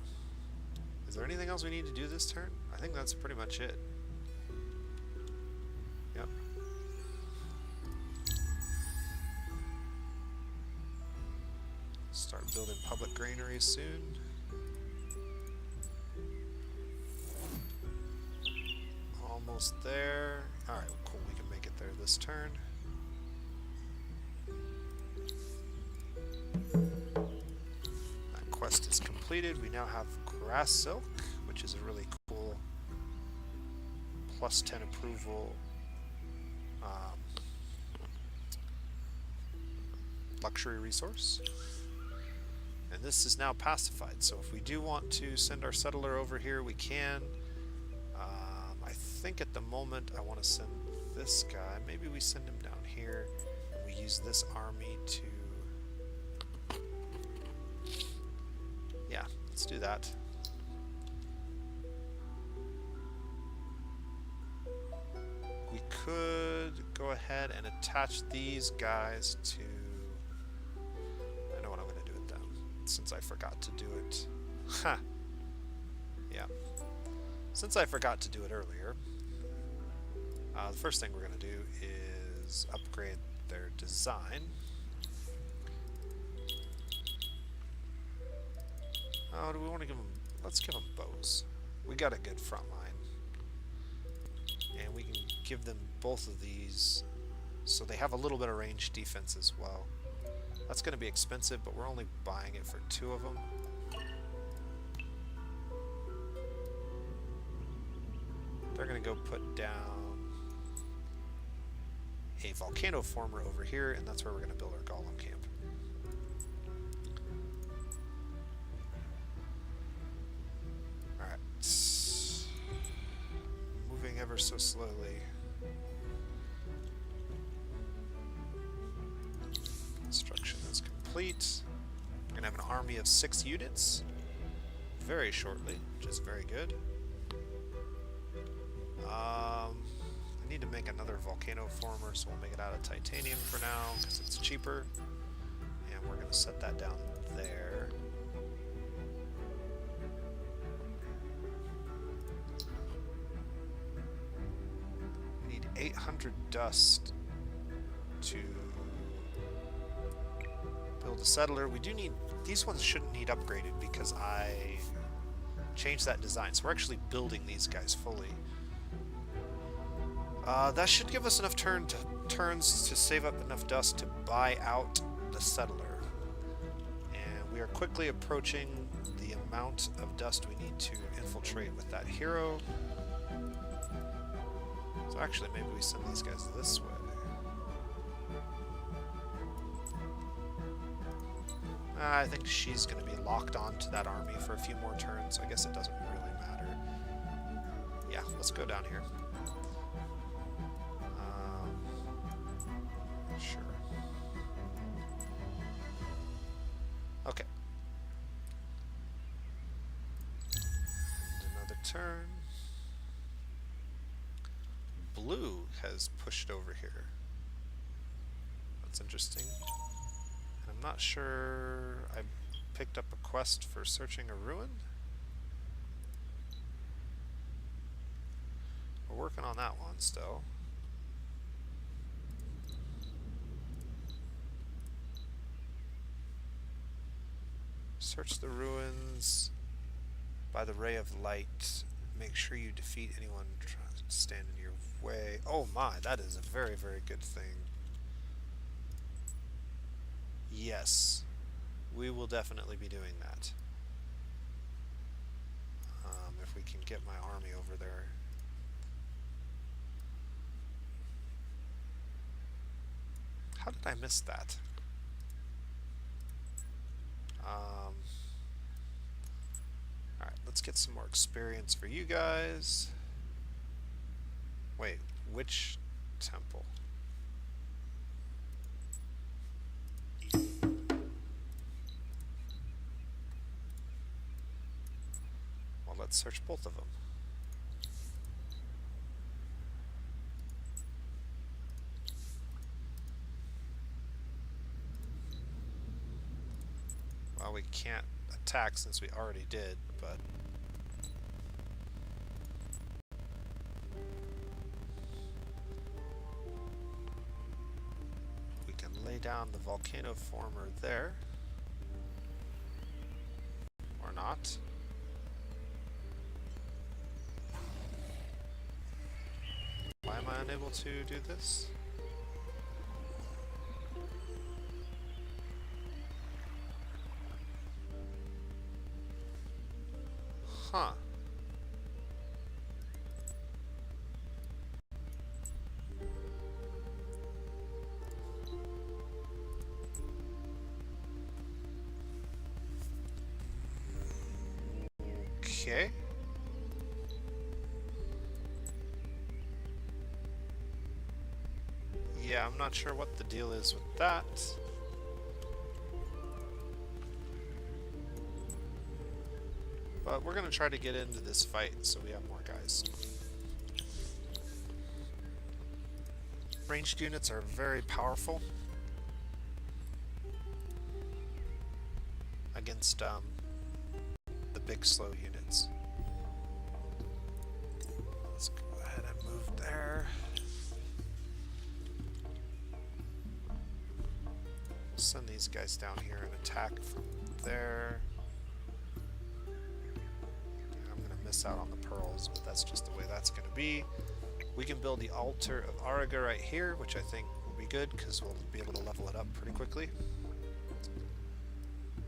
Is there anything else we need to do this turn? I think that's pretty much it. Yep. Start building public granaries soon. Almost there. Alright, cool, we can make it there this turn. That quest is completed. We now have grass silk, which is a really cool plus 10 approval luxury resource. And this is now pacified, so if we do want to send our settler over here, we can. I think at the moment I want to send this guy. Maybe we send him down here, and we use this army to... Yeah, let's do that. We could go ahead and attach these guys to... I know what I'm going to do with them, since I forgot to do it. Ha! Yeah. Since I forgot to do it earlier, the first thing we're going to do is upgrade their design. Oh, do we want to give them... Let's give them bows. We got a good front line. And we can give them both of these so they have a little bit of range defense as well. That's going to be expensive, but we're only buying it for 2 of them. They're going to go put down a volcano former over here, and that's where we're going to build our golem camp. Alright. Moving ever so slowly. Construction is complete. We're going to have an army of 6 units very shortly, which is very good. I need to make another volcano former, so we'll make it out of titanium for now, because it's cheaper. And we're going to set that down there. We need 800 dust to build a settler. We do need... These ones shouldn't need upgraded, because I changed that design. So we're actually building these guys fully. That should give us enough turns to save up enough dust to buy out the settler. And we are quickly approaching the amount of dust we need to infiltrate with that hero. So actually, maybe we send these guys this way. I think she's going to be locked onto that army for a few more turns, so I guess it doesn't really matter. Yeah, let's go down here. Sure. Okay. And another turn. Blue has pushed over here. That's interesting. And I'm not sure I picked up a quest for searching a ruin. We're working on that one still. Search the ruins by the ray of light. Make sure you defeat anyone trying to stand in your way. Oh my, that is a very, very good thing. Yes, we will definitely be doing that. If we can get my army over there. How did I miss that? Alright, let's get some more experience for you guys. Wait, which temple? Well, let's search both of them. Well, we can't attack since we already did, but we can lay down the volcano former there. Or not. Why am I unable to do this? Huh. Okay. Yeah, I'm not sure what the deal is with that. But we're going to try to get into this fight so we have more guys. Ranged units are very powerful against the big slow units. Let's go ahead and move there. Send these guys down here and attack from there. Out on the pearls, but that's just the way that's going to be. We can build the altar of Araga right here, which I think will be good because we'll be able to level it up pretty quickly.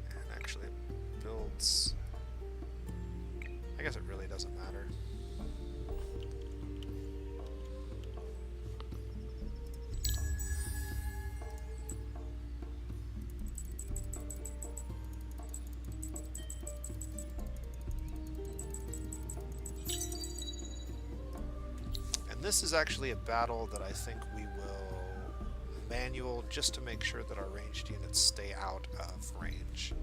And actually it builds... I guess it really doesn't matter. This is actually a battle that I think we will manual just to make sure that our ranged units stay out of range.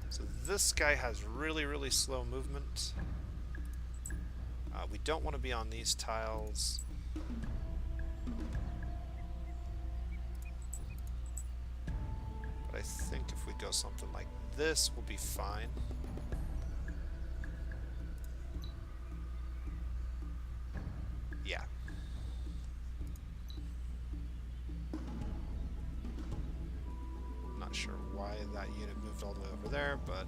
So this guy has really, really slow movement. We don't want to be on these tiles. But I think if we go something like this, we'll be fine. Yeah. Not sure why that unit moved all the way over there, but...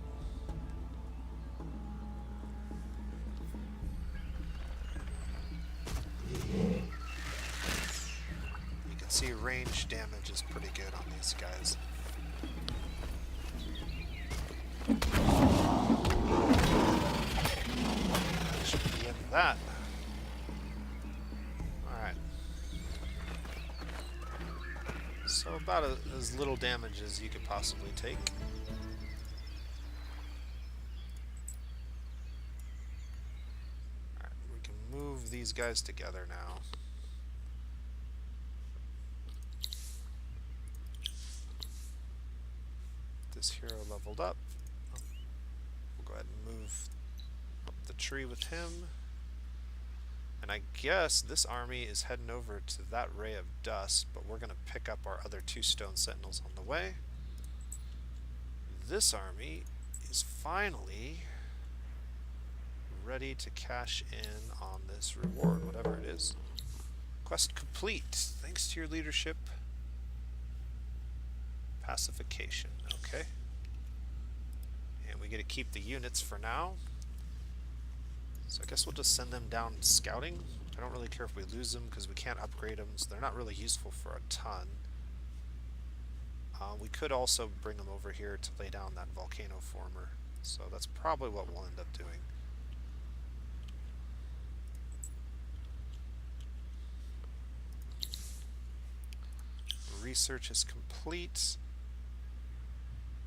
You can see range damage is pretty good on these guys. that. Alright. So about as little damage as you could possibly take. Alright, we can move these guys together now. This hero leveled up. We'll go ahead and move up the tree with him. And I guess this army is heading over to that ray of dust, but we're going to pick up our other 2 stone sentinels on the way. This army is finally ready to cash in on this reward, whatever it is. Quest complete. Thanks to your leadership. Pacification. Okay. And we get to keep the units for now. So I guess we'll just send them down scouting. I don't really care if we lose them because we can't upgrade them, so they're not really useful for a ton. We could also bring them over here to lay down that volcano former. So that's probably what we'll end up doing. Research is complete.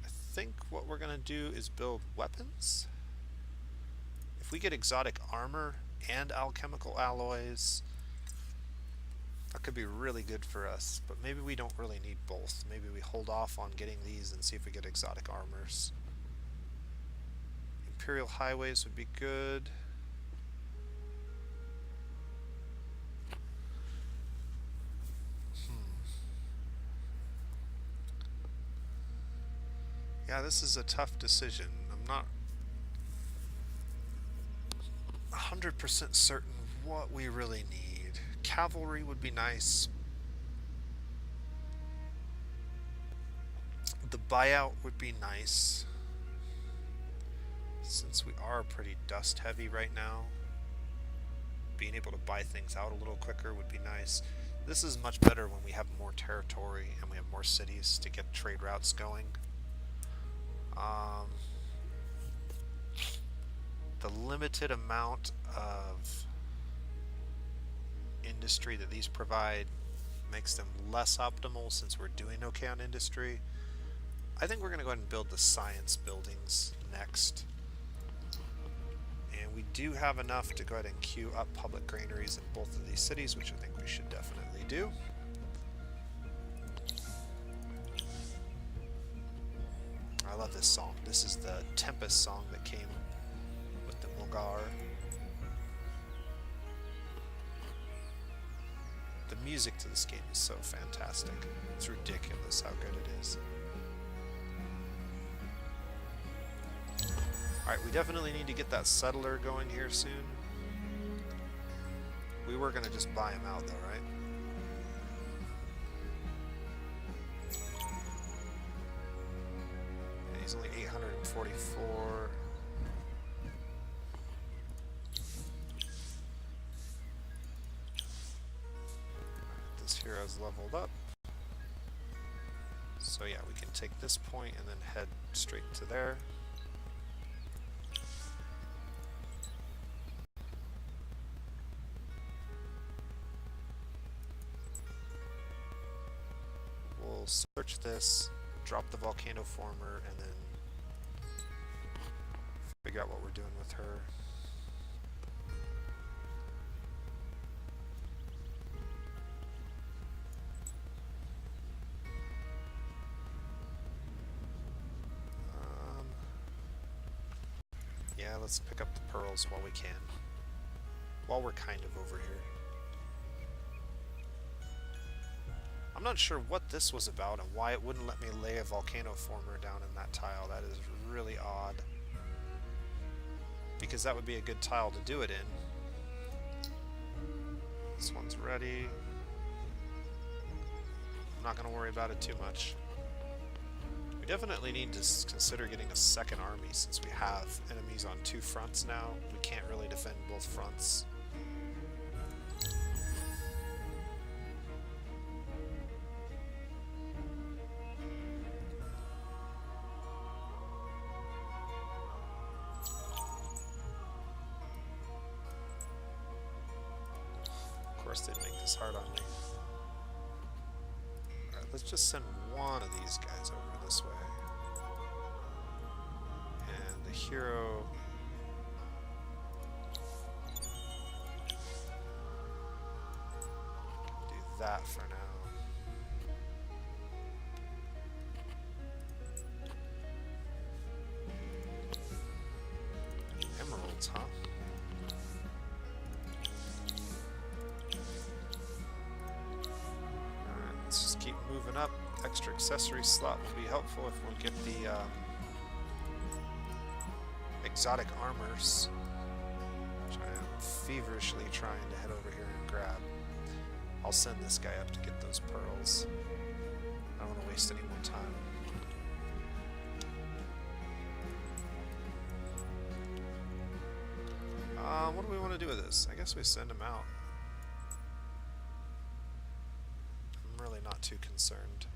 I think what we're going to do is build weapons. If we get exotic armor and alchemical alloys, that could be really good for us, but maybe we don't really need both. Maybe we hold off on getting these and see if we get exotic armors. Imperial highways would be good. Yeah, this is a tough decision. I'm not 100% certain what we really need. Cavalry would be nice. The buyout would be nice, since we are pretty dust heavy right now. Being able to buy things out a little quicker would be nice. This is much better when we have more territory and we have more cities to get trade routes going. The limited amount of industry that these provide makes them less optimal since we're doing okay on industry. I think we're going to go ahead and build the science buildings next. And we do have enough to go ahead and queue up public granaries in both of these cities, which I think we should definitely do. I love this song. This is the Tempest song that came with the Mulgar. The music to this game is so fantastic. It's ridiculous how good it is. Alright, we definitely need to get that settler going here soon. We were going to just buy him out though, right? And he's only 844. This hero's leveled up. So yeah, we can take this point and then head straight to there. We'll search this, drop the volcano former, and then figure out what we're doing with her. Yeah, let's pick up the pearls while we can. While we're kind of over here. I'm not sure what this was about and why it wouldn't let me lay a volcano former down in that tile. That is really odd. Because that would be a good tile to do it in. This one's ready. I'm not going to worry about it too much. We definitely need to consider getting a second army since we have enemies on 2 fronts now. We can't really defend both fronts. course they'd make this hard on me. Alright, let's just send one of these guys over this way. And the hero... do that for now. Emeralds, huh? Alright, let's just keep moving up. Extra accessory slot will be helpful if we get the exotic armors, which I am feverishly trying to head over here and grab. I'll send this guy up to get those pearls. I don't want to waste any more time. What do we want to do with this? I guess we send him out. I'm really not too concerned.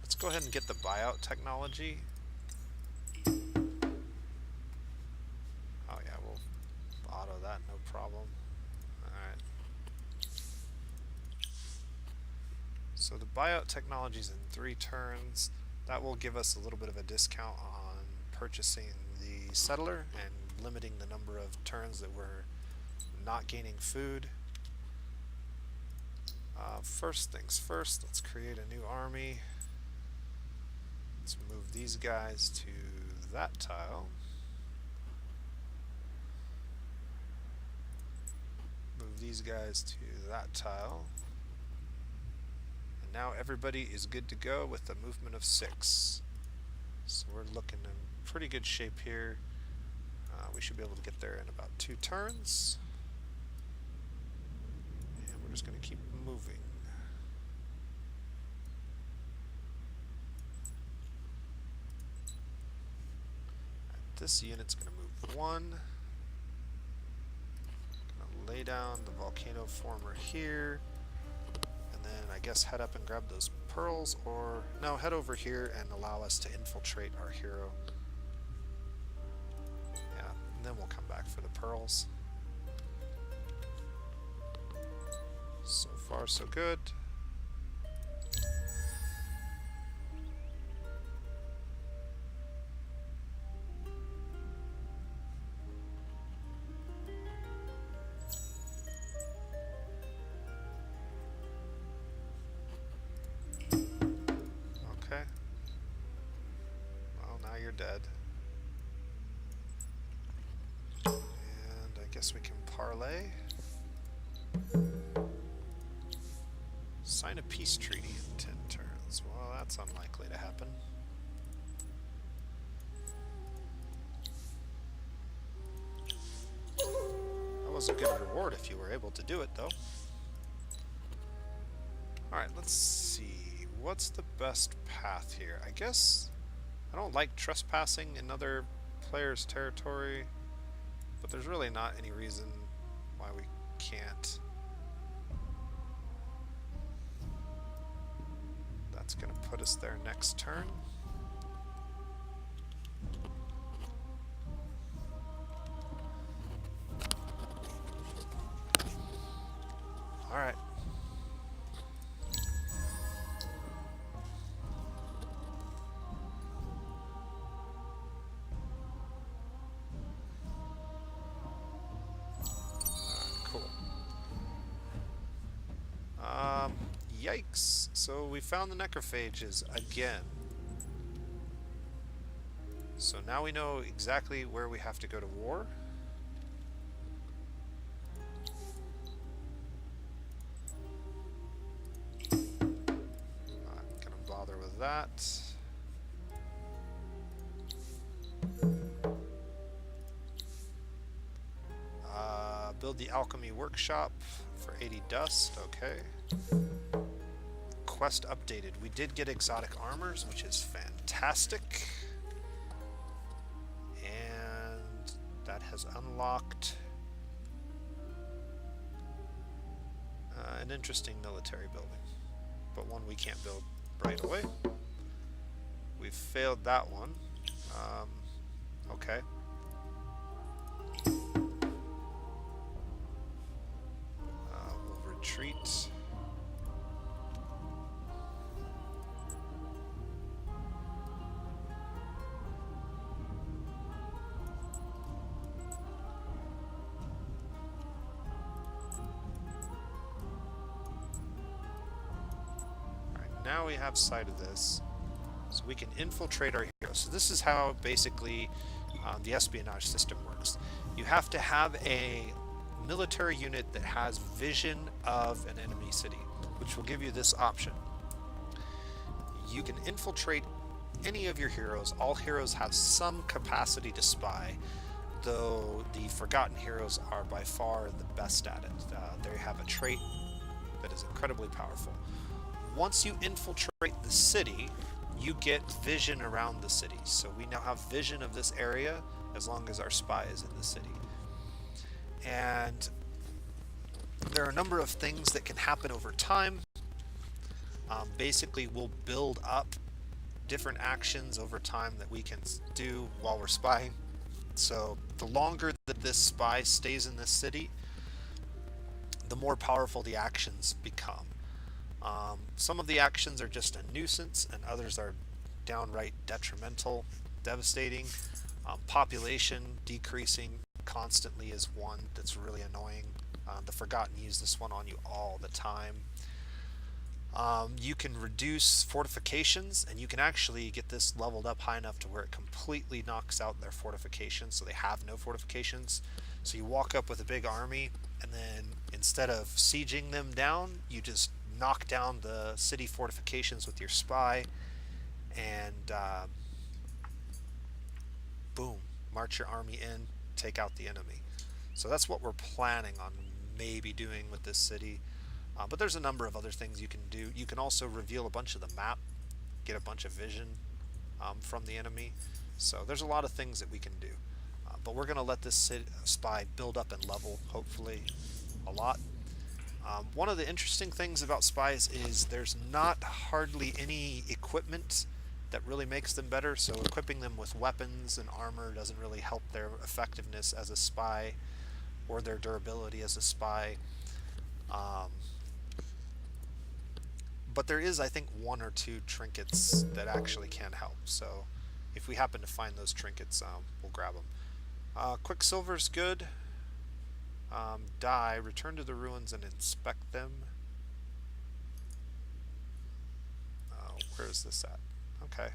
Let's go ahead and get the buyout technology. That, no problem. Alright. So the buyout technology is in 3 turns. That will give us a little bit of a discount on purchasing the settler and limiting the number of turns that we're not gaining food. First things first, let's create a new army. Let's move these guys to that tile. Move these guys to that tile. And now everybody is good to go with a movement of 6. So we're looking in pretty good shape here. We should be able to get there in about 2 turns. And we're just going to keep moving. This unit's going to move 1. Lay down the volcano former here, and then I guess head up and grab those pearls, or no, head over here and allow us to infiltrate our hero. Yeah, and then we'll come back for the pearls. So far so good. Dead. And I guess we can parlay. Sign a peace treaty in 10 turns. Well, that's unlikely to happen. That was a good reward if you were able to do it, though. Alright, let's see. What's the best path here? I guess I don't like trespassing in other players' territory, but there's really not any reason why we can't. That's going to put us there next turn. All right. Yikes. So we found the necrophages again. So now we know exactly where we have to go to war. Not gonna bother with that. Build the alchemy workshop for 80 dust. Okay. Quest updated. We did get exotic armors, which is fantastic. And that has unlocked an an interesting military building, but one we can't build right away. We've failed that one. Okay. We'll retreat. Now we have sight of this, so we can infiltrate our heroes. So this is how basically the espionage system works. You have to have a military unit that has vision of an enemy city, which will give you this option. You can infiltrate any of your heroes. All heroes have some capacity to spy, though the Forgotten heroes are by far the best at it. They have a trait that is incredibly powerful. Once you infiltrate the city, you get vision around the city. So we now have vision of this area as long as our spy is in the city. And there are a number of things that can happen over time. Basically, we'll build up different actions over time that we can do while we're spying. So the longer that this spy stays in this city, the more powerful the actions become. Some of the actions are just a nuisance, and others are downright detrimental, devastating. Population decreasing constantly is one that's really annoying. The Forgotten use this one on you all the time. You can reduce fortifications, and you can actually get this leveled up high enough to where it completely knocks out their fortifications, so they have no fortifications. So you walk up with a big army, and then instead of sieging them down, you just knock down the city fortifications with your spy, and boom, march your army in, take out the enemy. So that's what we're planning on maybe doing with this city. But there's a number of other things you can do. You can also reveal a bunch of the map, get a bunch of vision from the enemy. So there's a lot of things that we can do. But we're going to let this spy build up and level, hopefully, a lot. One of the interesting things about spies is there's not hardly any equipment that really makes them better, so equipping them with weapons and armor doesn't really help their effectiveness as a spy or their durability as a spy. But there is, I think, one or two trinkets that actually can help, so if we happen to find those trinkets, we'll grab them. Quicksilver's good. Die, return to the ruins and inspect them. Where is this at? Okay.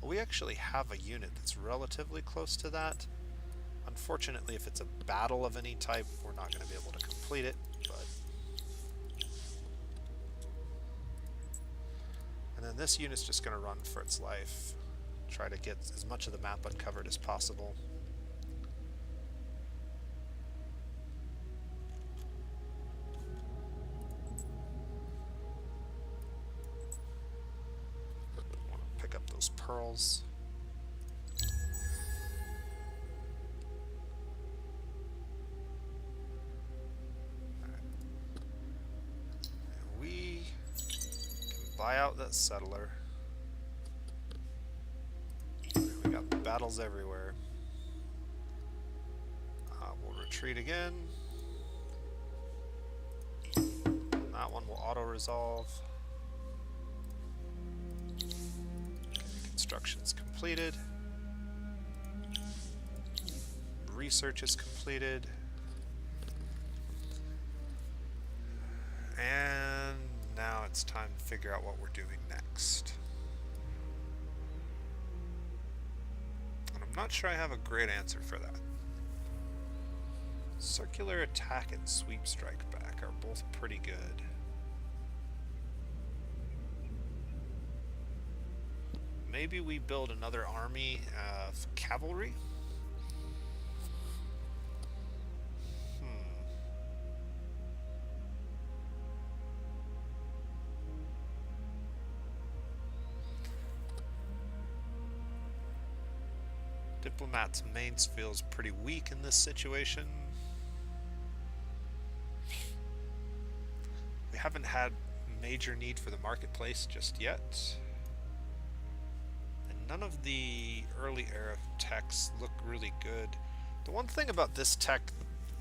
Well, we actually have a unit that's relatively close to that. Unfortunately, if it's a battle of any type, we're not going to be able to complete it, but... And then this unit's just going to run for its life. Try to get as much of the map uncovered as possible. Pick up those pearls. And we can buy out that settler. We got battles everywhere. We'll retreat again. That one will auto-resolve. Construction's completed. Research is completed. And now it's time to figure out what we're doing next. And I'm not sure I have a great answer for that. Circular attack and sweep strike back are both pretty good. Maybe we build another army of cavalry? Diplomat's mains feels pretty weak in this situation. haven't had major need for the marketplace just yet. And none of the early era techs look really good. The one thing about this tech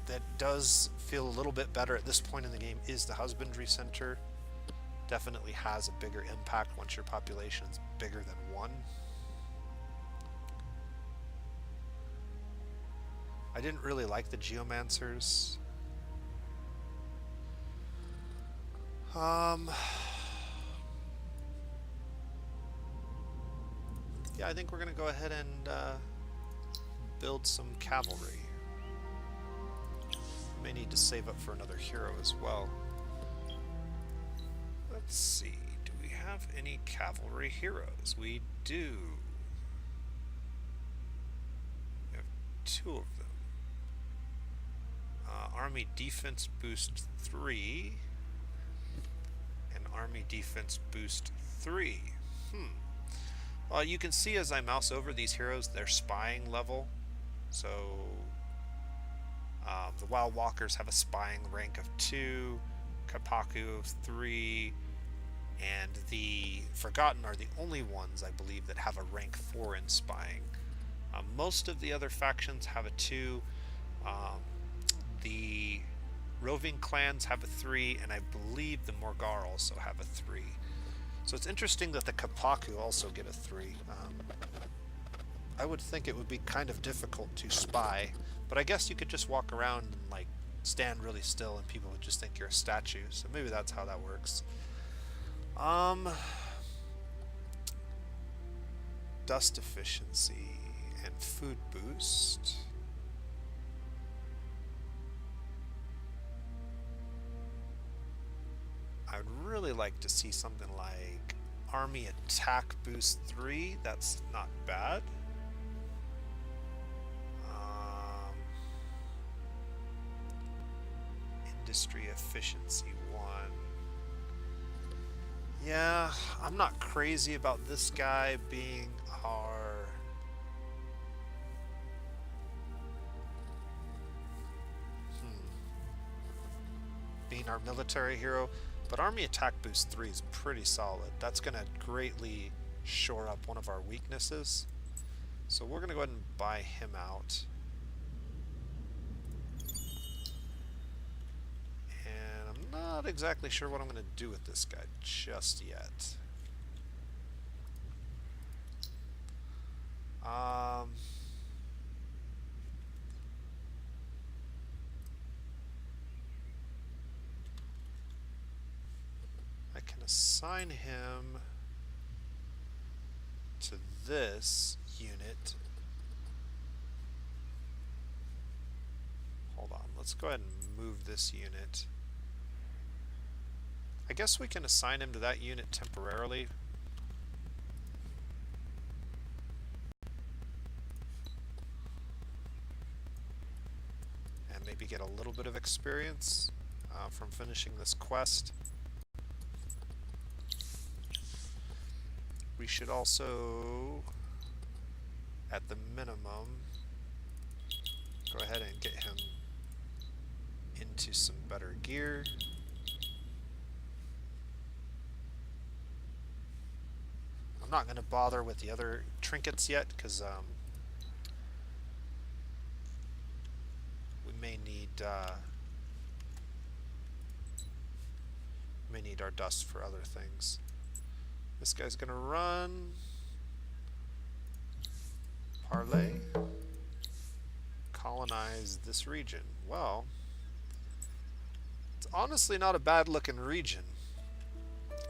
that does feel a little bit better at this point in the game is the husbandry center. Definitely has a bigger impact once your population is bigger than 1. I didn't really like the geomancers. Yeah, I think we're going to go ahead and build some cavalry. May need to save up for another hero as well. Let's see, do we have any cavalry heroes? We do. We have 2 of them. Army Defense Boost 3 and Army Defense Boost 3. You can see as I mouse over these heroes, their spying level. So the Wild Walkers have a spying rank of 2, Kapaku of 3, and the Forgotten are the only ones, I believe, that have a rank 4 in spying. Most of the other factions have a 2. The roving clans have a 3, and I believe the Morgar also have a 3. So it's interesting that the Kapaku also get a 3. I would think it would be kind of difficult to spy, but I guess you could just walk around and like stand really still and people would just think you're a statue, so maybe that's how that works. Dust efficiency and food boost. I'd really like to see something like Army Attack Boost 3. That's not bad. Industry Efficiency 1. Yeah, I'm not crazy about this guy being our... being our military hero. But Army Attack Boost 3 is pretty solid. That's going to greatly shore up one of our weaknesses. So we're going to go ahead and buy him out. And I'm not exactly sure what I'm going to do with this guy just yet. I can assign him to this unit. Hold on, let's go ahead and move this unit. I guess we can assign him to that unit temporarily. And maybe get a little bit of experience from finishing this quest. We should also, at the minimum, go ahead and get him into some better gear. I'm not going to bother with the other trinkets yet because we may need our dust for other things. This guy's gonna run. Parlay. Colonize this region. Well, it's honestly not a bad looking region.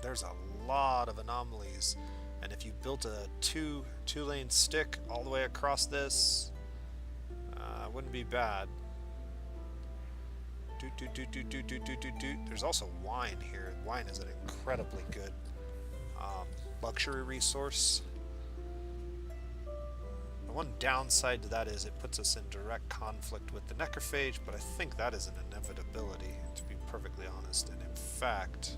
There's a lot of anomalies, and if you built a two-lane stick all the way across this, wouldn't be bad. There's also wine here. Wine is an incredibly good luxury resource. The one downside to that is it puts us in direct conflict with the necrophage, but I think that is an inevitability, to be perfectly honest. And in fact,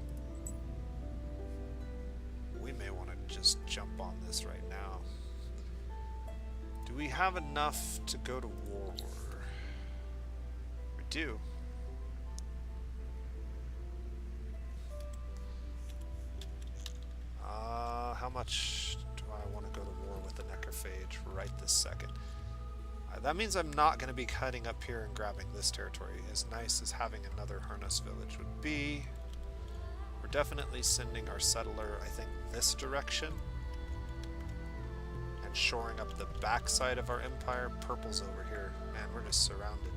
we may want to just jump on this right now. Do we have enough to go to war? We do. much do I want to go to war with the Necrophage right this second? That means I'm not going to be cutting up here and grabbing this territory. As nice as having another Harness village would be, we're definitely sending our settler, I think, this direction. And shoring up the backside of our empire. Purple's over here. Man, we're just surrounded.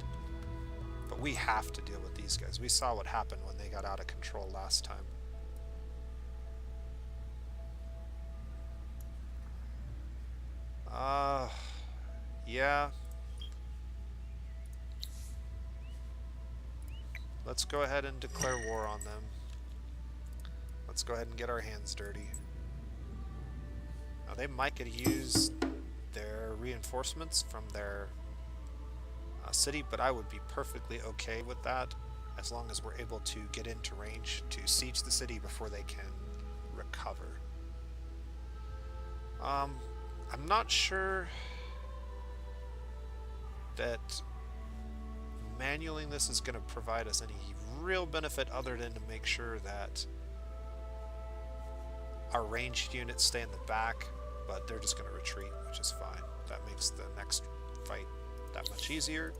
But we have to deal with these guys. We saw what happened when they got out of control last time. Yeah. Let's go ahead and declare war on them. Let's go ahead and get our hands dirty. Now, they might get to use their reinforcements from their city, but I would be perfectly okay with that as long as we're able to get into range to siege the city before they can recover. I'm not sure that manualing this is going to provide us any real benefit other than to make sure that our ranged units stay in the back, but they're just going to retreat, which is fine. That makes the next fight that much easier.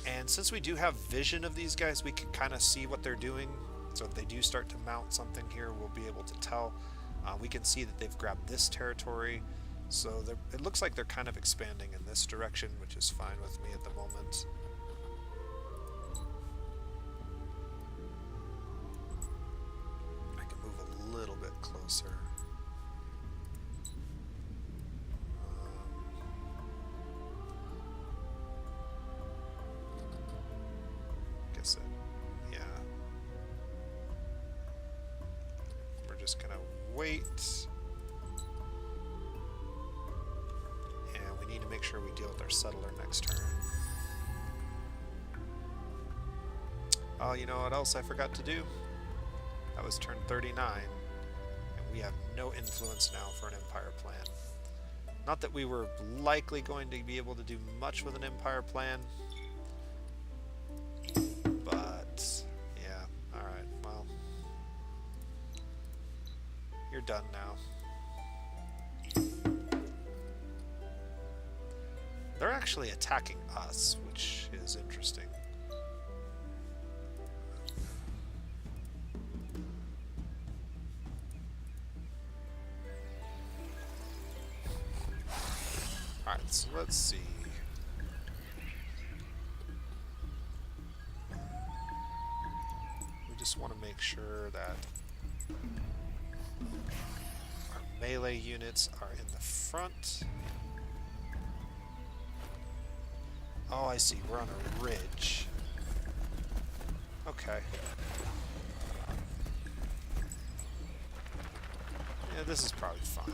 And since we do have vision of these guys, we can kind of see what they're doing. So if they do start to mount something here, we'll be able to tell. We can see that they've grabbed this territory. So it looks like they're kind of expanding in this direction, which is fine with me at the moment. I can move a little bit closer. Guess it, yeah. We're just gonna wait. To make sure we deal with our settler next turn. Oh, you know what else I forgot to do? That was turn 39, and we have no influence now for an empire plan. Not that we were likely going to be able to do much with an empire plan, but yeah, alright, well, you're done now. They're actually attacking us, which is interesting. Alright, so let's see. We just want to make sure that our melee units are in the front. Oh, I see. We're on a ridge. Okay. Yeah, this is probably fine.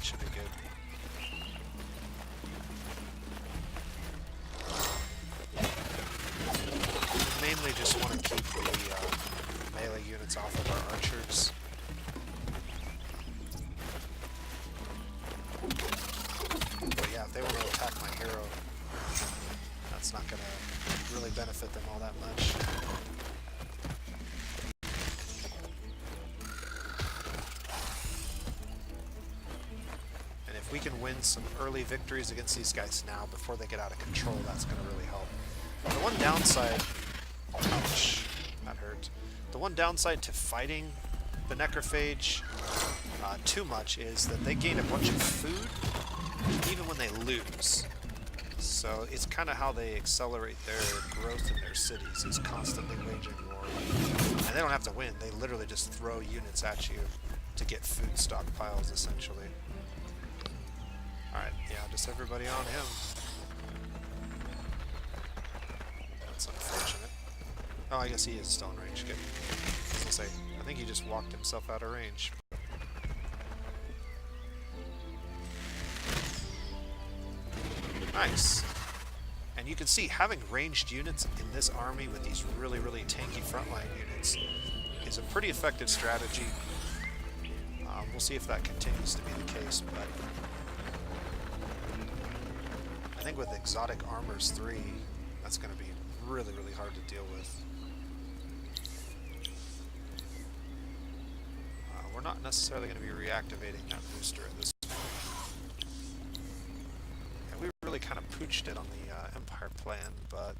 Should be good. Mainly just want to keep the melee units off of our archers. But yeah, if they want to attack my hero, that's not going to really benefit them all that much. If we can win some early victories against these guys now before they get out of control, that's going to really help. The one downside... Ouch. That hurt. The one downside to fighting the Necrophage too much is that they gain a bunch of food even when they lose. So it's kind of how they accelerate their growth in their cities, is constantly waging war. And they don't have to win. They literally just throw units at you to get food stockpiles, essentially. Alright, yeah, just everybody on him. That's unfortunate. Oh, I guess he is still in range. Good. I was gonna say, I think he just walked himself out of range. Nice. And And you can see having ranged units in this army with these really, really tanky frontline units is a pretty effective strategy. We'll see if that continues to be the case, but I think with Exotic Armors 3, that's going to be really, really hard to deal with. We're not necessarily going to be reactivating that booster at this point. Yeah, we really kind of pooched it on the Empire plan, but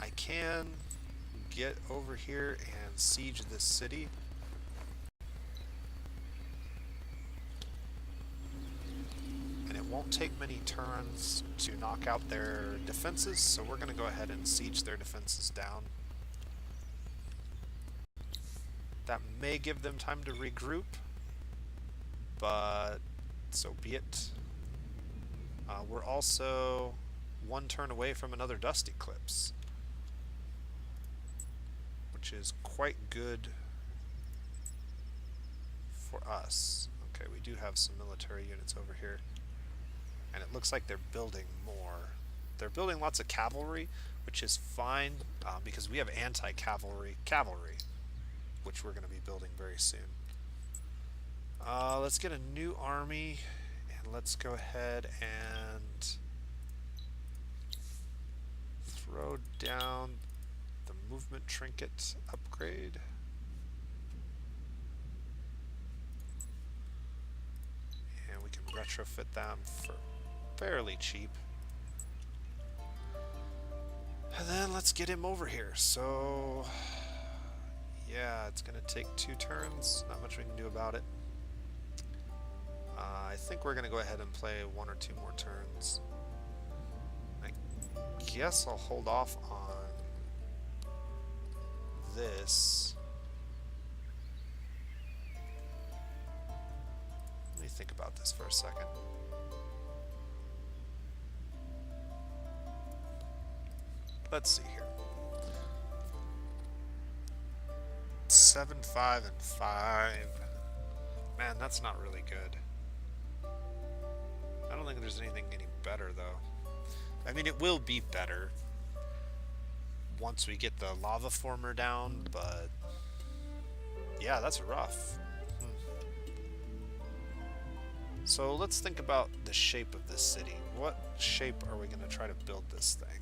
I can get over here and siege this city. And it won't take many turns to knock out their defenses, so we're going to go ahead and siege their defenses down. That may give them time to regroup, but so be it. We're also one turn away from another Dust Eclipse, which is quite good for us. Okay, we do have some military units over here, and it looks like they're building more. They're building lots of cavalry, which is fine because we have anti-cavalry cavalry, which we're going to be building very soon. Let's get a new army, and let's go ahead and throw down the movement trinket upgrade. And we can retrofit them for fairly cheap. And then let's get him over here. So yeah, it's going to take 2 turns. Not much we can do about it. I think we're going to go ahead and play 1 or 2 more turns. I guess I'll hold off on this. Let me think about this for a second. Let's see here. 7, 5, and 5. Man, that's not really good. I don't think there's anything any better, though. I mean, it will be better once we get the lava former down, but yeah, that's rough. So let's think about the shape of this city. What shape are we going to try to build this thing?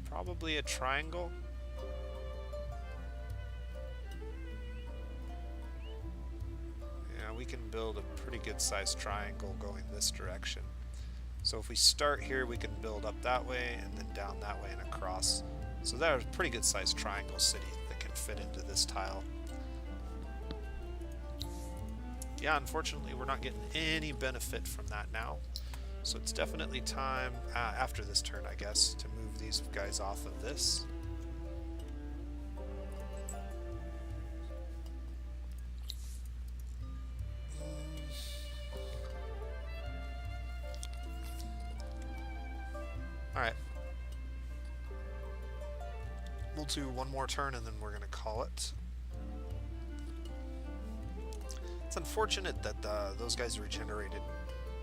Probably a triangle. We can build a pretty good sized triangle going this direction. So if we start here, we can build up that way and then down that way and across. So that's a pretty good sized triangle city that can fit into this tile. Yeah, unfortunately we're not getting any benefit from that now. So it's definitely time, after this turn I guess, to move these guys off of this. Alright. We'll do one more turn and then we're going to call it. It's unfortunate that those guys regenerated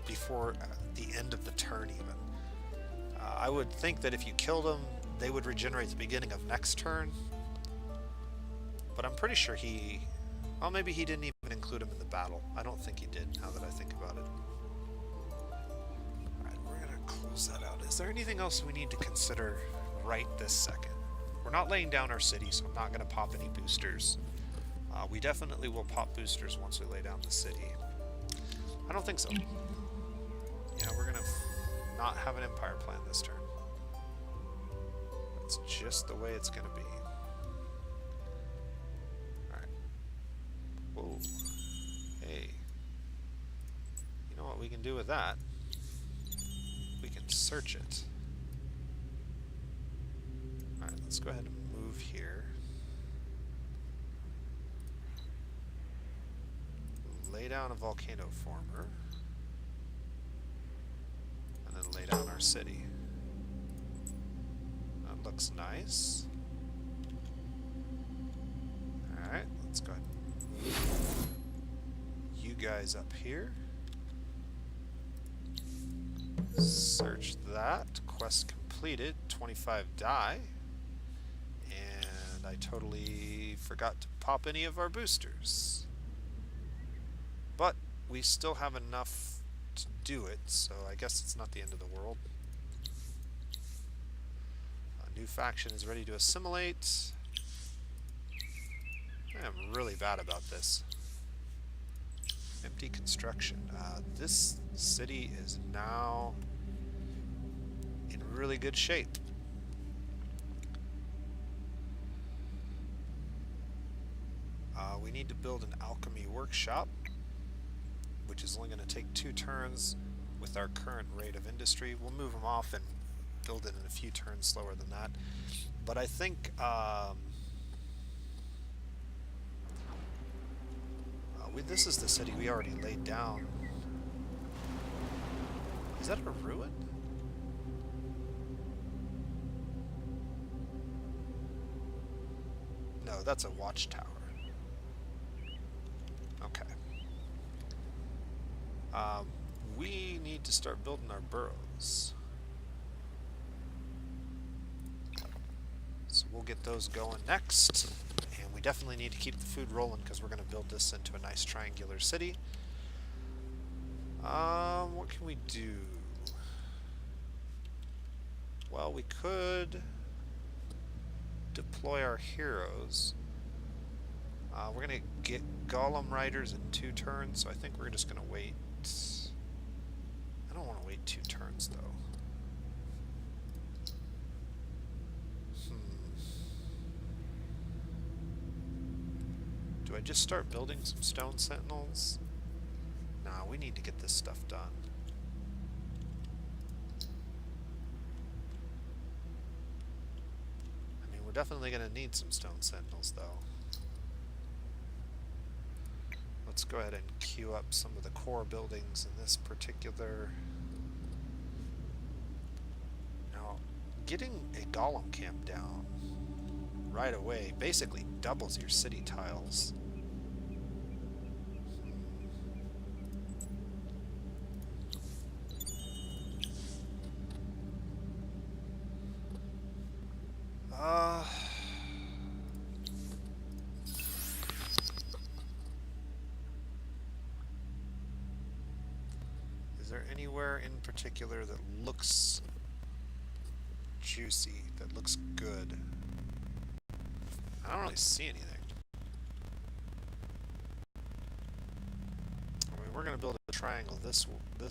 before the end of the turn even. I would think that if you killed them, they would regenerate at the beginning of next turn. But I'm pretty sure well, maybe he didn't even include them in the battle. I don't think he did, now that I think about it. Close that out. Is there anything else we need to consider right this second? We're not laying down our city, so I'm not going to pop any boosters. We definitely will pop boosters once we lay down the city. I don't think so. Yeah, we're going to not have an empire plan this turn. That's just the way it's going to be. Alright. Whoa. Hey. You know what we can do with that? We can search it. Alright, let's go ahead and move here. Lay down a volcano former. And then lay down our city. That looks nice. Alright, let's go ahead and move you guys up here. Search that. Quest completed. 25 die. And I totally forgot to pop any of our boosters. But we still have enough to do it, so I guess it's not the end of the world. A new faction is ready to assimilate. I am really bad about this. Empty construction. This city is now in really good shape. We need to build an alchemy workshop, which is only going to take 2 turns with our current rate of industry. We'll move them off and build it in a few turns slower than that. But I think this is the city we already laid down. Is that a ruin? No, that's a watchtower. Okay. We need to start building our burrows. So we'll get those going next. And we definitely need to keep the food rolling because we're going to build this into a nice triangular city. What can we do? Well, we could deploy our heroes. We're going to get Golem Riders in 2 turns, so I think we're just going to wait. I don't want to wait 2 turns, though. Do I just start building some stone sentinels? Nah, we need to get this stuff done. I mean, we're definitely going to need some stone sentinels, though. Let's go ahead and queue up some of the core buildings in this particular... Now, getting a golem camp down right away basically doubles your city tiles. Is there anywhere in particular that looks juicy, that looks good? I don't really see anything. I mean, we're going to build a triangle this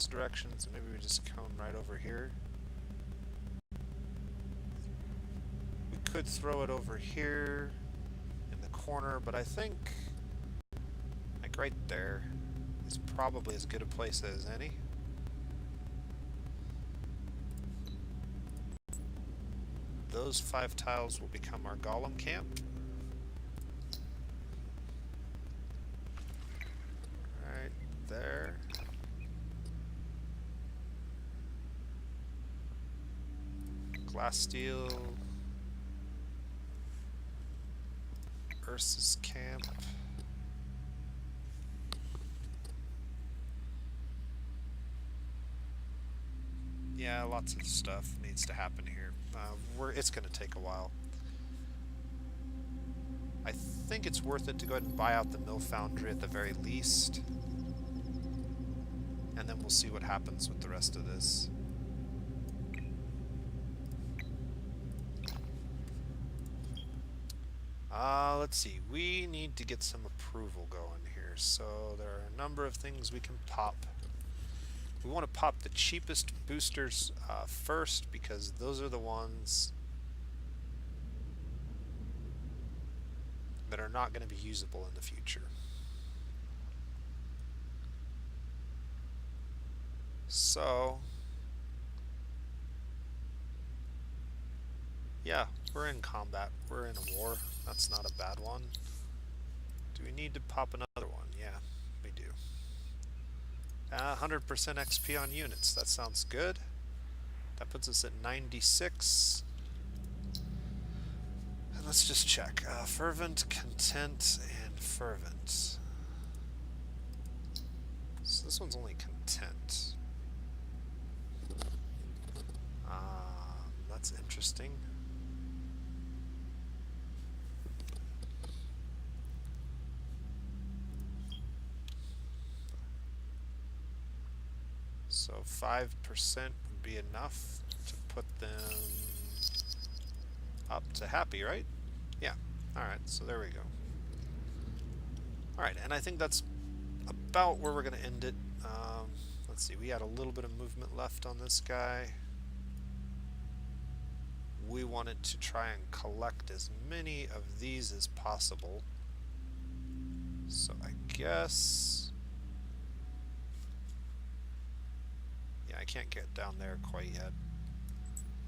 direction, so maybe we just come right over here. We could throw it over here in the corner, but I think like right there is probably as good a place as any. Those 5 tiles will become our golem camp. Right there. Glass steel. Ursa's camp. Yeah, lots of stuff needs to happen here. It's going to take a while. I think it's worth it to go ahead and buy out the mill foundry at the very least. And then we'll see what happens with the rest of this. Let's see. We need to get some approval going here. So there are a number of things we can pop. We want to pop the cheapest boosters first because those are the ones that are not going to be usable in the future. So, yeah, we're in combat. We're in a war. That's not a bad one. Do we need to pop another one? Yeah, we do. 100% XP on units. That sounds good. That puts us at 96. And let's just check. Fervent, Content, and Fervent. So this one's only Content. That's interesting. So 5% would be enough to put them up to happy, right? Yeah. Alright, so there we go. Alright, and I think that's about where we're going to end it. Let's see, we had a little bit of movement left on this guy. We wanted to try and collect as many of these as possible. So I guess... yeah, I can't get down there quite yet.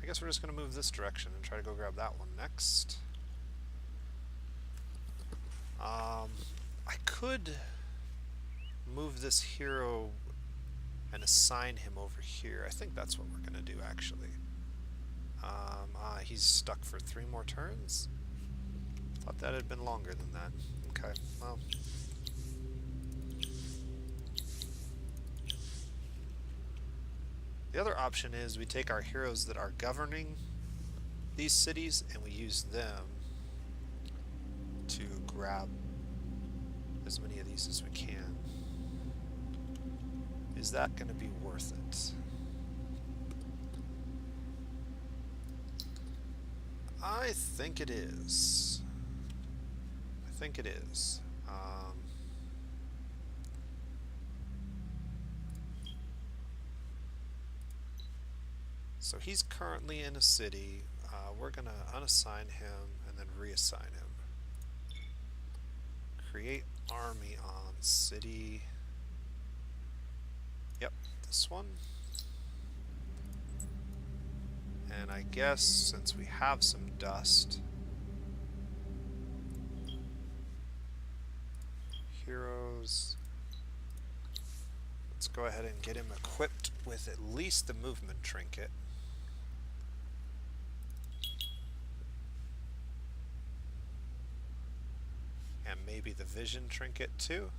I guess we're just going to move this direction and try to go grab that one next. I could move this hero and assign him over here. I think that's what we're going to do, actually. He's stuck for 3 more turns? Thought that had been longer than that. Okay, well... the other option is we take our heroes that are governing these cities and we use them to grab as many of these as we can. Is that going to be worth it? I think it is. I think it is. So he's currently in a city. We're going to unassign him and then reassign him. Create army on city. Yep, this one. And I guess since we have some dust, heroes, let's go ahead and get him equipped with at least the movement trinket. And maybe the vision trinket too.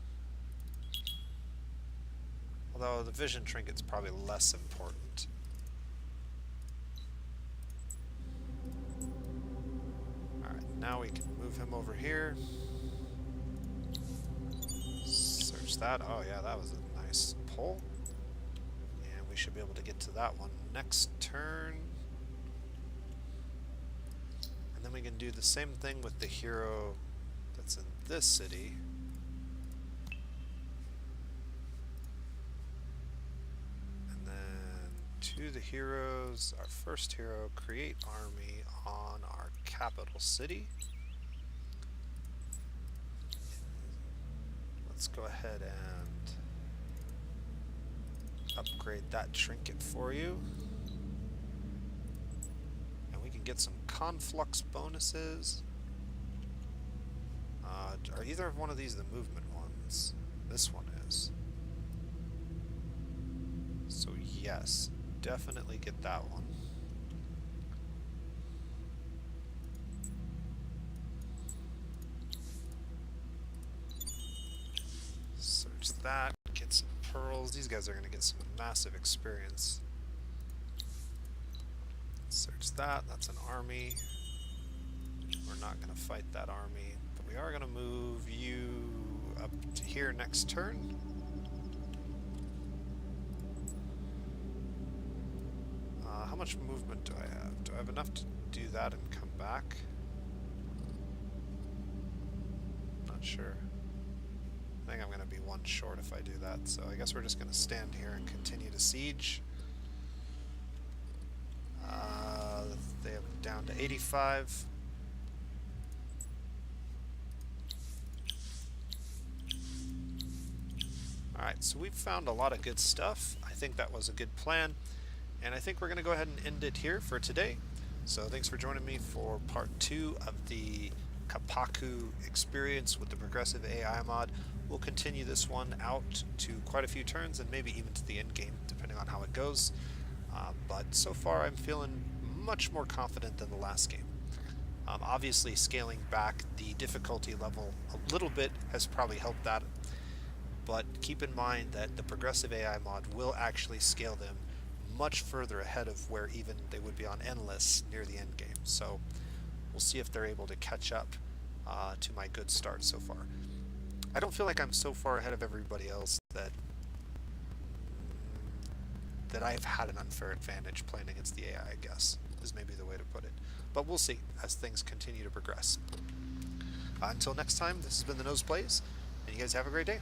Although the vision trinket's probably less important. Now we can move him over here. Search that. Oh yeah, that was a nice pull. And we should be able to get to that one next turn. And then we can do the same thing with the hero that's in this city. And then to the heroes, our first hero, create army on our capital city. Let's go ahead and upgrade that trinket for you. And we can get some conflux bonuses. Are either one of these the movement ones? This one is. So yes, definitely get that one. Search that, get some pearls. These guys are going to get some massive experience. Search that, that's an army. We're not going to fight that army, but we are going to move you up to here next turn. How much movement do I have? Do I have enough to do that and come back? Not sure. I think I'm going to be 1 short if I do that, so I guess we're just going to stand here and continue to siege. They have it down to 85. Alright, so we've found a lot of good stuff. I think that was a good plan. And I think we're going to go ahead and end it here for today. So thanks for joining me for part 2 of the Kapaku experience with the progressive AI mod. We'll continue this one out to quite a few turns and maybe even to the end game, depending on how it goes. But so far I'm feeling much more confident than the last game. Obviously scaling back the difficulty level a little bit has probably helped that. But keep in mind that the progressive AI mod will actually scale them much further ahead of where even they would be on Endless near the end game. So we'll see if they're able to catch up to my good start so far. I don't feel like I'm so far ahead of everybody else that I've had an unfair advantage playing against the AI, I guess, is maybe the way to put it. But we'll see as things continue to progress. Until next time, this has been The Nose Plays, and you guys have a great day.